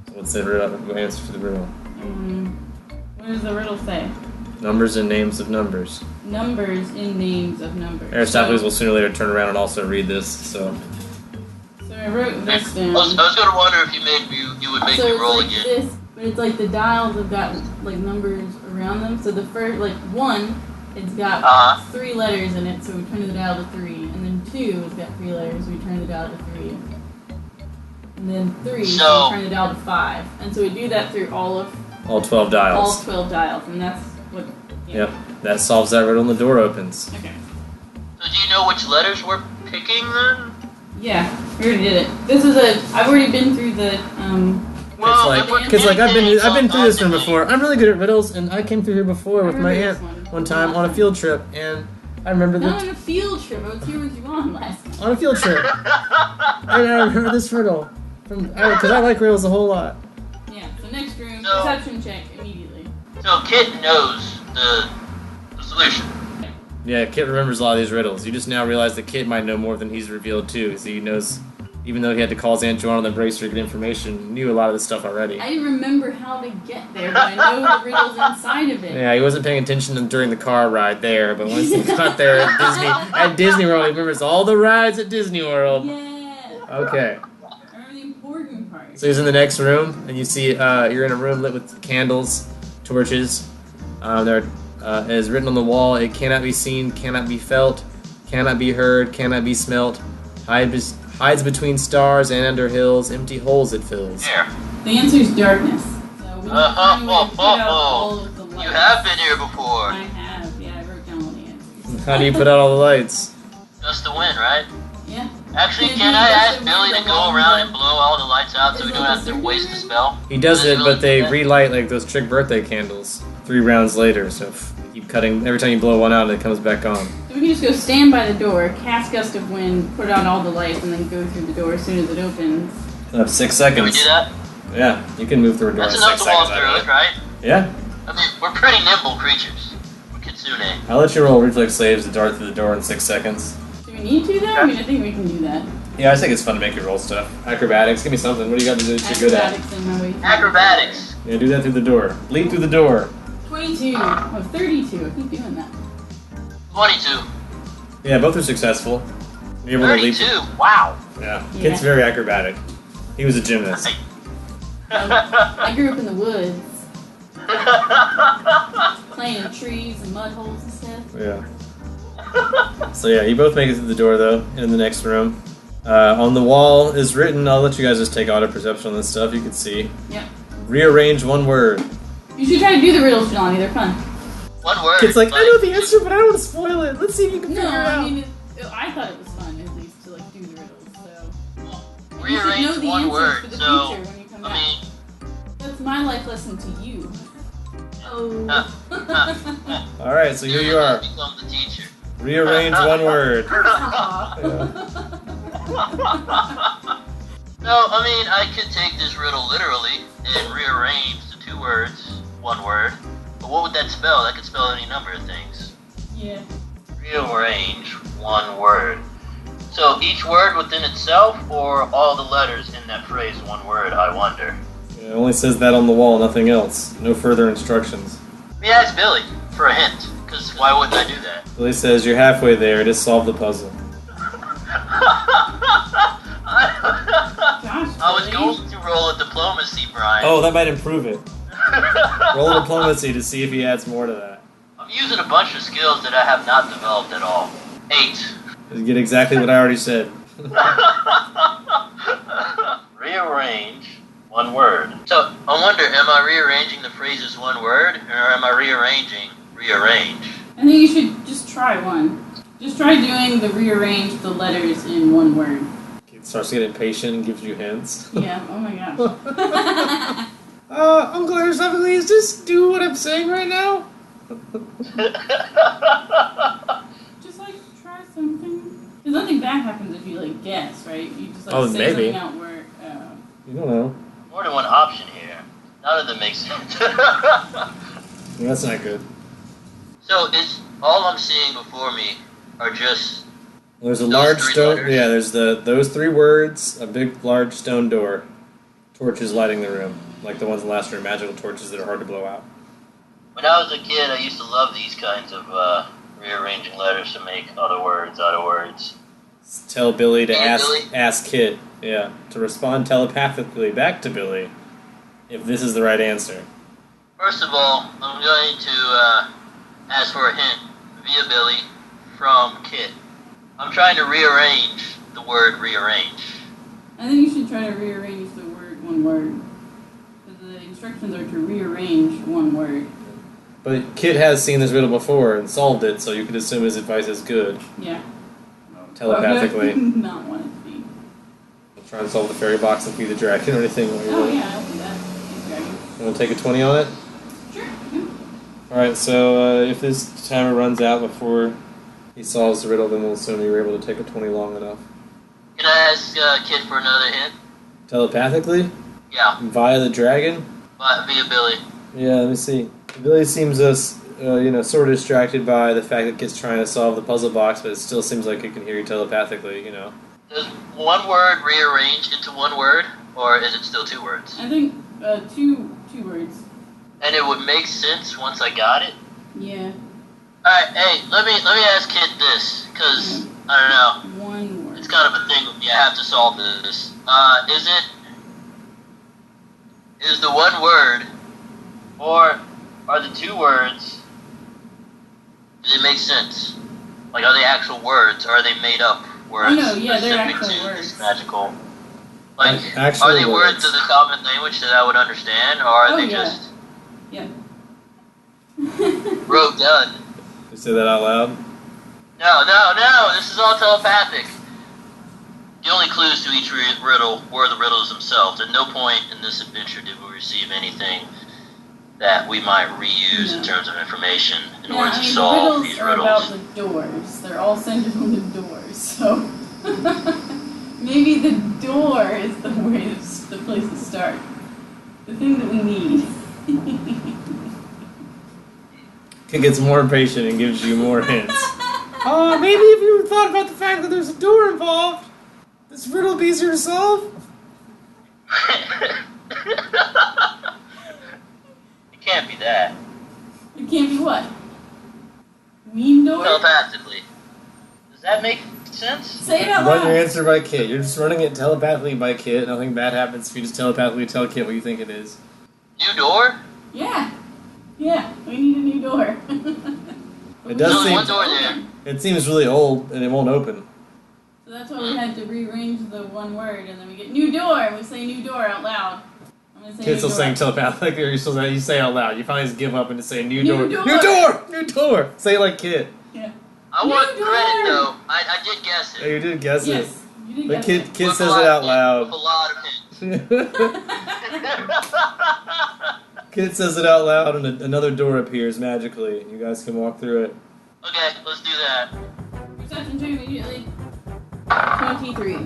So what's the answer to the riddle? What does the riddle say? Numbers and names of numbers. Numbers in names of numbers. Aristophanes will sooner or later turn around and also read this, so... So I wrote this down. I was going to wonder if you would make me roll it's like again. this, but it's like the dials have got like numbers around them. So the first, like 1, it's got 3 letters in it, so we turn the dial to 3. And then 2, it's got 3 letters, so we turn the dial to 3. And then 3, so we turn the dial to 5. And so we do that through all 12 dials. All 12 dials, and that's what. Yeah. Yep, that solves that riddle and the door opens. Okay. So do you know which letters we're picking then? Yeah, we already did it. This is I've already been through the. Well, I've been through this room before. I'm really good at riddles, and I came through here before with my aunt one time on a field trip, and I remember Not on a field trip. I was here with you on last time. on a field trip. I remember this riddle because I like riddles a whole lot. Yeah. So next room, So- perception check immediately. So Kit knows the solution. Yeah, Kit remembers a lot of these riddles. You just now realize that Kit might know more than he's revealed too. So he knows, even though he had to call his Aunt Joanna on the bracer to get information, he knew a lot of this stuff already. I didn't remember how to get there, but I know the riddles inside of it. Yeah, he wasn't paying attention during the car ride there, but once he got there at Disney World, he remembers all the rides at Disney World. Yeah. Okay. I remember the important part. So he's in the next room, and you see you're in a room lit with candles, torches. There is written on the wall, it cannot be seen, cannot be felt, cannot be heard, cannot be smelt, hides between stars and under hills, empty holes it fills. Here. The answer is darkness. So we need to find a way to put out all of the lights. You have been here before. I have. Yeah, I wrote down all the answers. How do you put out all the lights? Just to win, right? Yeah. Actually, Can can you I just ask do Billy the to go long around one? and blow all the lights out so we Is don't that have to the waste the circle? spell? He does it, but they Really? relight like those trick birthday candles 3 rounds later, so keep cutting. Every time you blow one out, it comes back on. So we can just go stand by the door, cast gust of wind, put out all the lights, and then go through the door as soon as it opens. You have 6 Can we seconds. do that? Yeah, you can move through a door That's in enough 6 to walk seconds. through it, right? Yeah. I mean, we're pretty nimble creatures. We're Kitsune. I'll let you roll reflex saves to dart through the door in 6 seconds. Do we need to, though? I mean, I think we can do that. Yeah, I think it's fun to make you roll stuff. Acrobatics, give me something. What do you got to do that you're good at? Acrobatics in my way. Acrobatics. Yeah, do that through the door. Leap through the door. 22. Oh, 32. I keep doing that. 22. Yeah, both are successful. You're able to leap. 32. Wow. Yeah, Yeah. Kid's very acrobatic. He was a gymnast. I grew up in the woods. Playing in trees and mud holes and stuff. Yeah. So yeah, you both make it to the door though, in the next room. On the wall is written, I'll let you guys just take auto perception on this stuff, you can see. Yep. Rearrange one word. You should try to do the riddles, Jelani, they're fun. One word. It's like, I know the answer, but I don't want to spoil it. Let's see if you can figure it No, out. I mean, I thought it was fun, at least, to like do the riddles, so. Rearrange you should know the one answers word. for the So, future when you come I back. mean, That's my life lesson to you. Oh. Alright, so here you are. Become the teacher. Rearrange one word. Aw. No, I mean, I could take this riddle literally and rearrange the two words, one word. But what would that spell? That could spell any number of things. Yeah. Rearrange one word. So each word within itself, or all the letters in that phrase, one word, I wonder. It only says that on the wall, nothing else. No further instructions. Let me ask Billy for a hint, because why wouldn't I do that? Billy says, you're halfway there, just solve the puzzle. Gosh, I was Billy. going to roll a diplomacy, Brian. Oh, that might improve it. Roll diplomacy to see if he adds more to that. I'm using a bunch of skills that I have not developed at all. 8. You get exactly what I already said. Rearrange one word. So, I wonder, am I rearranging the phrases one word, or am I rearranging rearrange? I think you should just try one. Just try doing the rearrange the letters in one word. He starts to get impatient and gives you hints. Yeah, oh my gosh. Uncle Aristophanes, just do what I'm saying right now. Just like try something. Because nothing bad happens if you like guess, right? You just like Oh, say maybe. something out where. You don't know. More than one option here. None of them make sense. That's not good. So, it's all I'm seeing before me are just There's a Those large three stone. letters? Yeah, there's those 3 words, a big, large stone door, torches lighting the room, like the ones in the last room, magical torches that are hard to blow out. when I was a kid, I used to love these kinds of rearranging letters to make other words out of words. Tell Billy to Yeah, ask Billy. ask Kit, yeah, to respond telepathically back to Billy if this is the right answer. First of all, I'm going to ask for a hint via Billy from Kit. I'm trying to rearrange the word rearrange. I think you should try to rearrange the word one word. Because the instructions are to rearrange one word. But Kit has seen this riddle before and solved it, so you could assume his advice is good. Yeah. Telepathically. Not want it to be. I'll try and solve the fairy box and feed the dragon or anything. Oh yeah, I'll do that. Dragon. You want to take a 20 on it? Sure. Yeah. Alright, so if this timer runs out before he solves the riddle, then we'll assume you were able to take a 20 long enough. Can I ask Kit for another hint? Telepathically? Yeah, Via the dragon? via Billy. Yeah, let me see. Billy seems sort of distracted by the fact that Kit's trying to solve the puzzle box, but it still seems like it can hear you telepathically, you know. Does one word rearrange into one word, or is it still 2 words? I think two words. And it would make sense once I got it? Yeah. Alright, hey, let me ask Kit this, because, I don't know, One word. it's kind of a thing with me, I have to solve this. Is the one word, or are the 2 words, do they make sense? Like, are they actual words, or are they made up words? Oh, no, yeah, they're specific actual to words. this magical? Like, Actual are they words words. of the common language that I would understand, or are Oh, they yeah. just Yeah. wrote done? You say that out loud? No, this is all telepathic. The only clues to each riddle were the riddles themselves. At no point in this adventure did we receive anything that we might reuse in terms of information in order to solve the these riddles are about riddles. the doors. They're all centered on the doors, so maybe the door is the place to start. The thing that we need. Kit gets more impatient and gives you more hints. Maybe if you thought about the fact that there's a door involved, this riddle would be easier to solve. It can't be that. It can't be what? Ween door? Telepathically. Does that make sense? Say it out Run your loud. answer by Kit. You're just running it telepathically by Kit. Nothing bad happens if you just telepathically tell Kit what you think it is. New door? Yeah. Yeah, we need a new door. It does There's seem- one door there. It seems really old and it won't open. So that's why we had to rearrange the one word, and then we get new door, and we say new door out loud. I'm gonna say Kit's still new door. saying telepathically, or you say it out loud. You finally just give up and just say new New door. door! New door! New door! Say it like Kit. Yeah. I New want door! credit though. I did guess Yeah, it. you did guess it. Yes. You did But get Kit, it. Kit With says a lot it out of hints, with a loud. lot of hints. Kit says it out loud and another door appears magically. You guys can walk through it. Okay, let's do that. Perception 2 immediately. 23.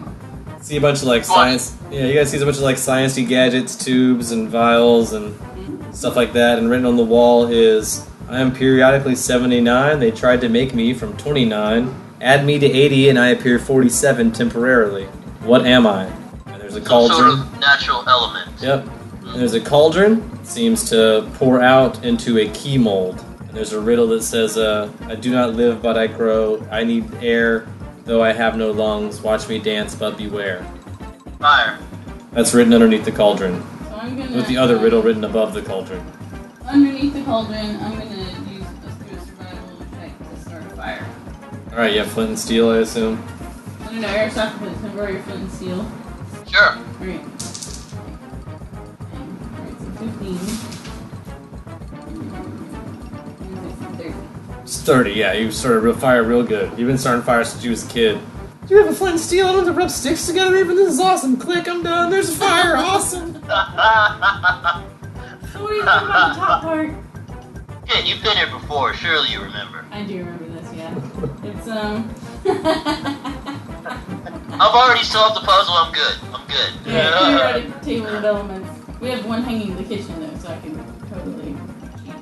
See a bunch of like science. Yeah, you guys see a bunch of like sciencey gadgets, tubes, and vials, and stuff like that. And written on the wall is, "I am periodically 79. They tried to make me from 29. Add me to 80, and I appear 47 temporarily. What am I?" And there's a Some cauldron. sort of natural element. Yep. And there's a cauldron. It seems to pour out into a key mold. And there's a riddle that says, "I do not live, but I grow. I need air, though I have no lungs. Watch me dance, but beware." Fire. That's written underneath the cauldron, So I'm gonna. with the other riddle written above the cauldron. Underneath the cauldron, I'm gonna use a survival check to start a fire. All right, you have flint and steel, I assume. No, air sacrifice, temporary flint and steel. Sure. Alright. Alright, so 15. And 30. It's 30, yeah. You started real fire real good. You've been starting fire since you was a kid. Do you have a flint and steel? I don't have to rub sticks together even. This is awesome. Click, I'm done. There's a fire. Awesome. So what do you think about the top part? Yeah, you've been here before. Surely you remember. I do remember this, yeah. It's, I've already solved the puzzle. I'm good. I'm good. yeah, periodic table of elements. We have one hanging in the kitchen, though, so I can totally cheat.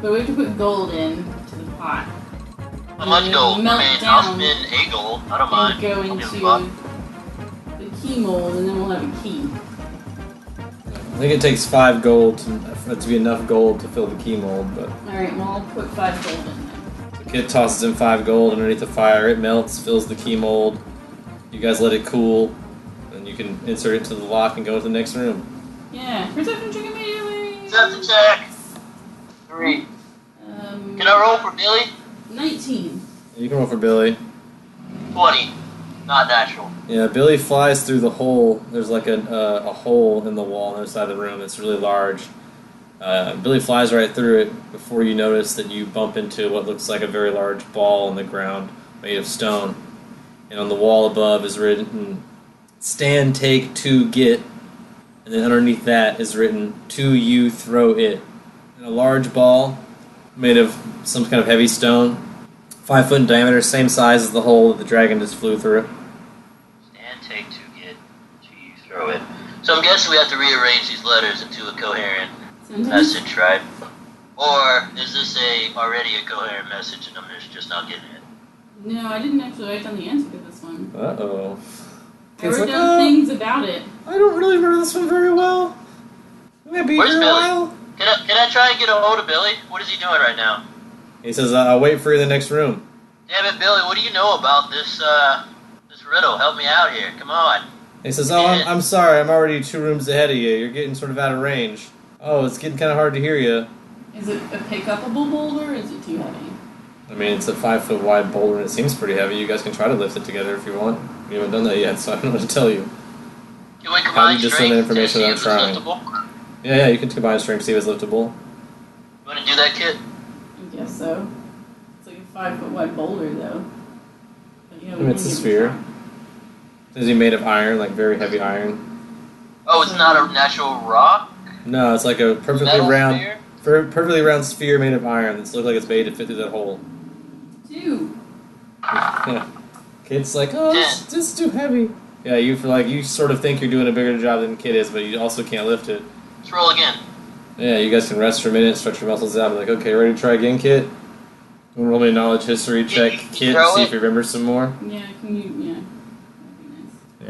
But we have to put gold in to the pot. How much gold? Melt I mean, down. I'll spend a gold. I don't And mind. go I'll give into a buck. the key mold, and then we'll have a key. I think it takes 5 gold for it to be enough gold to fill the key mold, but Alright, well, I'll put 5 gold in then. the kid tosses in 5 gold underneath the fire. It melts, fills the key mold. You guys let it cool, and you can insert it into the lock and go to the next room. Yeah, perception check immediately! Perception check. 3. Can I roll for Billy? 19. You can roll for Billy. 20. Not natural. Yeah, Billy flies through the hole. There's like a hole in the wall on the other side of the room that's really large. Billy flies right through it before you notice that you bump into what looks like a very large ball on the ground made of stone. And on the wall above is written, "Stand, take, to, get." And then underneath that is written, "To you, throw it." And a large ball made of some kind of heavy stone, 5 foot in diameter, same size as the hole that the dragon just flew through. Stand, take, to, get. To you, throw it. So I'm guessing we have to rearrange these letters into a coherent message, right? Or is this already a coherent message and I'm just not getting it? No, I didn't actually write down the answer to this one. Uh-oh. I wrote down things about it. I don't really remember this one very well. I'm gonna be Where's here a Billy? while. Can I try and get a hold of Billy? What is he doing right now? He says, "I'll wait for you in the next room." Damn it, Billy, what do you know about this riddle? Help me out here. Come on. He says, "Oh, I'm sorry. I'm already 2 rooms ahead of you. You're getting sort of out of range. Oh, it's getting kind of hard to hear you." Is it a pick-upable boulder, or is it too heavy? I mean, it's a 5 foot wide boulder and it seems pretty heavy. You guys can try to lift it together if you want. You haven't done that yet, so I don't know what to tell you. Can we How do combine you discern strength the to information see I'm if it's trying? liftable? Yeah, you can combine strength, see if it's liftable. You want to do that, kid? I guess so. It's like a 5 foot wide boulder, though. But, you know, I mean, it's a sphere. Is he made of iron, like very heavy iron? Oh, it's not a natural rock? No, it's like a perfectly Metal round, sphere? perfectly round sphere made of iron that's looked like it's made to fit through that hole. 2. Yeah. Kid's like, "Oh, this is too heavy." Yeah, you sort of think you're doing a bigger job than Kid is, but you also can't lift it. Let's roll again. Yeah, you guys can rest for a minute, stretch your muscles out, be like, "Okay, ready to try again, Kid?" Roll me a knowledge history check, you Kid, throw see it? if you remember some more. Yeah, can you, yeah. That'd be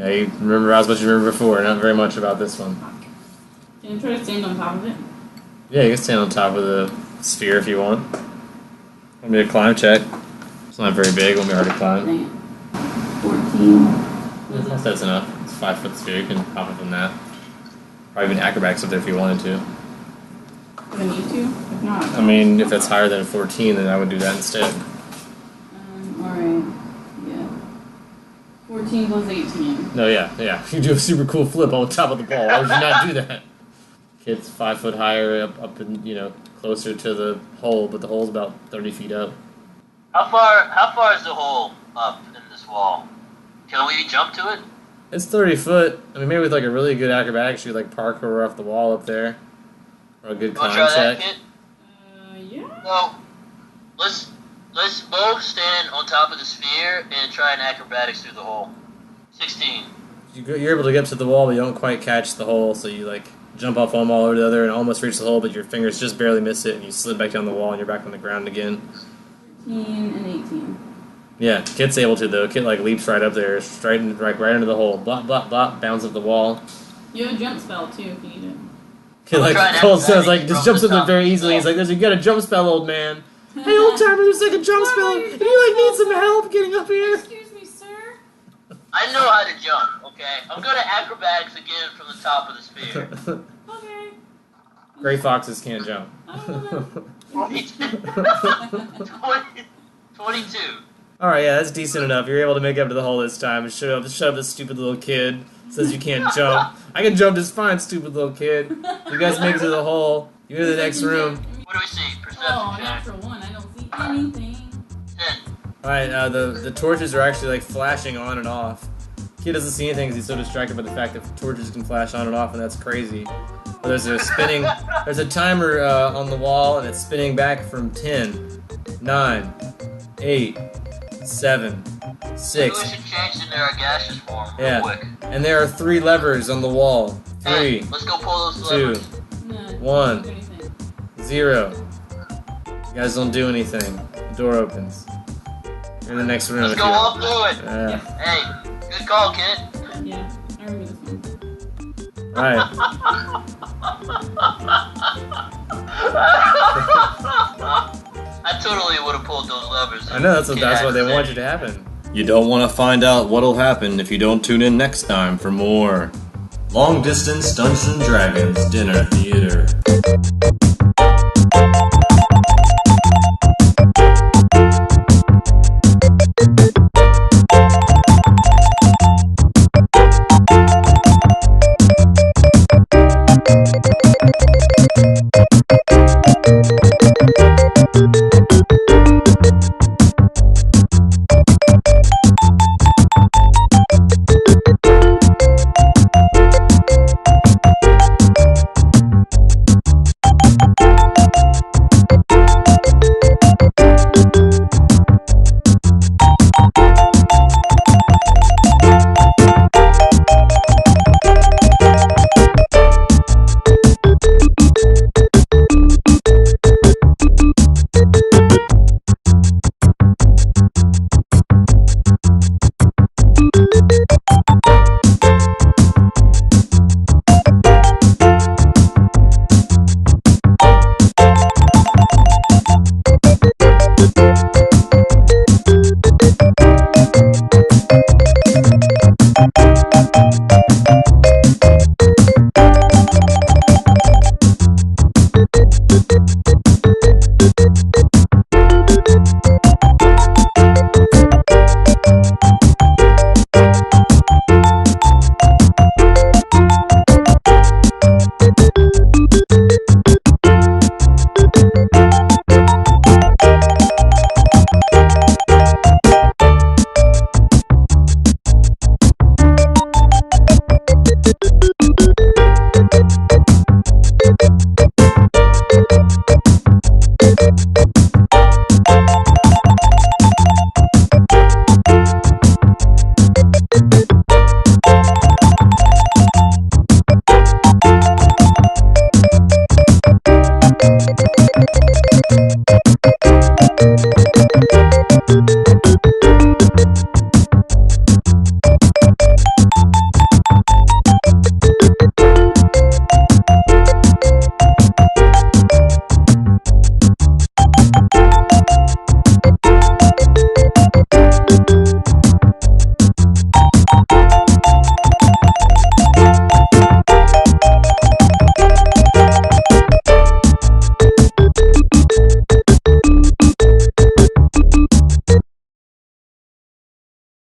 nice. Yeah, you remember as much as you remember before, not very much about this one. Can I try to stand on top of it? Yeah, you can stand on top of the sphere if you want. Give me a climb check. As not very big. Won't be hard to climb. Dang it. 14. That's enough. It's 5-foot sphere. You can hop up on that. Probably even acrobatics up there if you wanted to. Do I need to? If not. I mean, if that's higher than 14, then I would do that instead. Alright. Yeah. 14 plus 18. No, yeah. You do a super cool flip on the top of the ball. Why would you not do that? Kid's 5 foot higher, up and closer to the hole, but the hole's about 30 feet up. How far is the hole up in this wall? Can we jump to it? It's 30 foot. I mean, maybe with like a really good acrobatics, you like parkour off the wall up there, or a good climb Try check. that, kid? Yeah. No. Let's both stand on top of the sphere and try an acrobatics through the hole. 16. You're able to get up to the wall, but you don't quite catch the hole, so you like jump off one wall over the other and almost reach the hole, but your fingers just barely miss it, and you slid back down the wall, and you're back on the ground again. 13 and 18. Yeah, Kit's able to though. Kit like leaps right up there, straight right into the hole. Blop, blop, blop, bounds up the wall. You have a jump spell too if you need it. Kit like calls sounds like just jumps up there very easily. He's like, "You got a jump spell, old man." Hey, old timer, there's like a jump spell. Do you like need some help getting up here? Excuse me, sir. I know how to jump, okay? I'm going to acrobatics again from the top of the sphere. Okay. Gray foxes can't jump. I don't know. 22. Alright, yeah, that's decent enough. You're able to make up to the hole this time and shut up this stupid little kid. Says you can't jump. I can jump just fine, stupid little kid. You guys make it to the hole. You go to the next room. What do we see? Perception Oh, check. natural 1. I don't see anything. 10. Alright, the torches are actually like flashing on and off. Kid doesn't see anything because he's so distracted by the fact that torches can flash on and off, and that's crazy. But there's a timer on the wall, and it's spinning back from 10, 9, 8, 7, 6. Maybe we should change into our gaseous form real quick. And there are 3 levers on the wall. 3, Hey, let's go pull those 2, levers. No, 1, don't do anything. 0. You guys don't do anything. The door opens. You're in the next room. Let's go all through it. Yeah. Hey, good call, kid. Yeah, I remember this one. Alright. I totally would have pulled those levers. I know, that's what they want you to happen. You don't want to find out what'll happen if you don't tune in next time for more Long Distance Dungeons & Dragons Dinner Theater.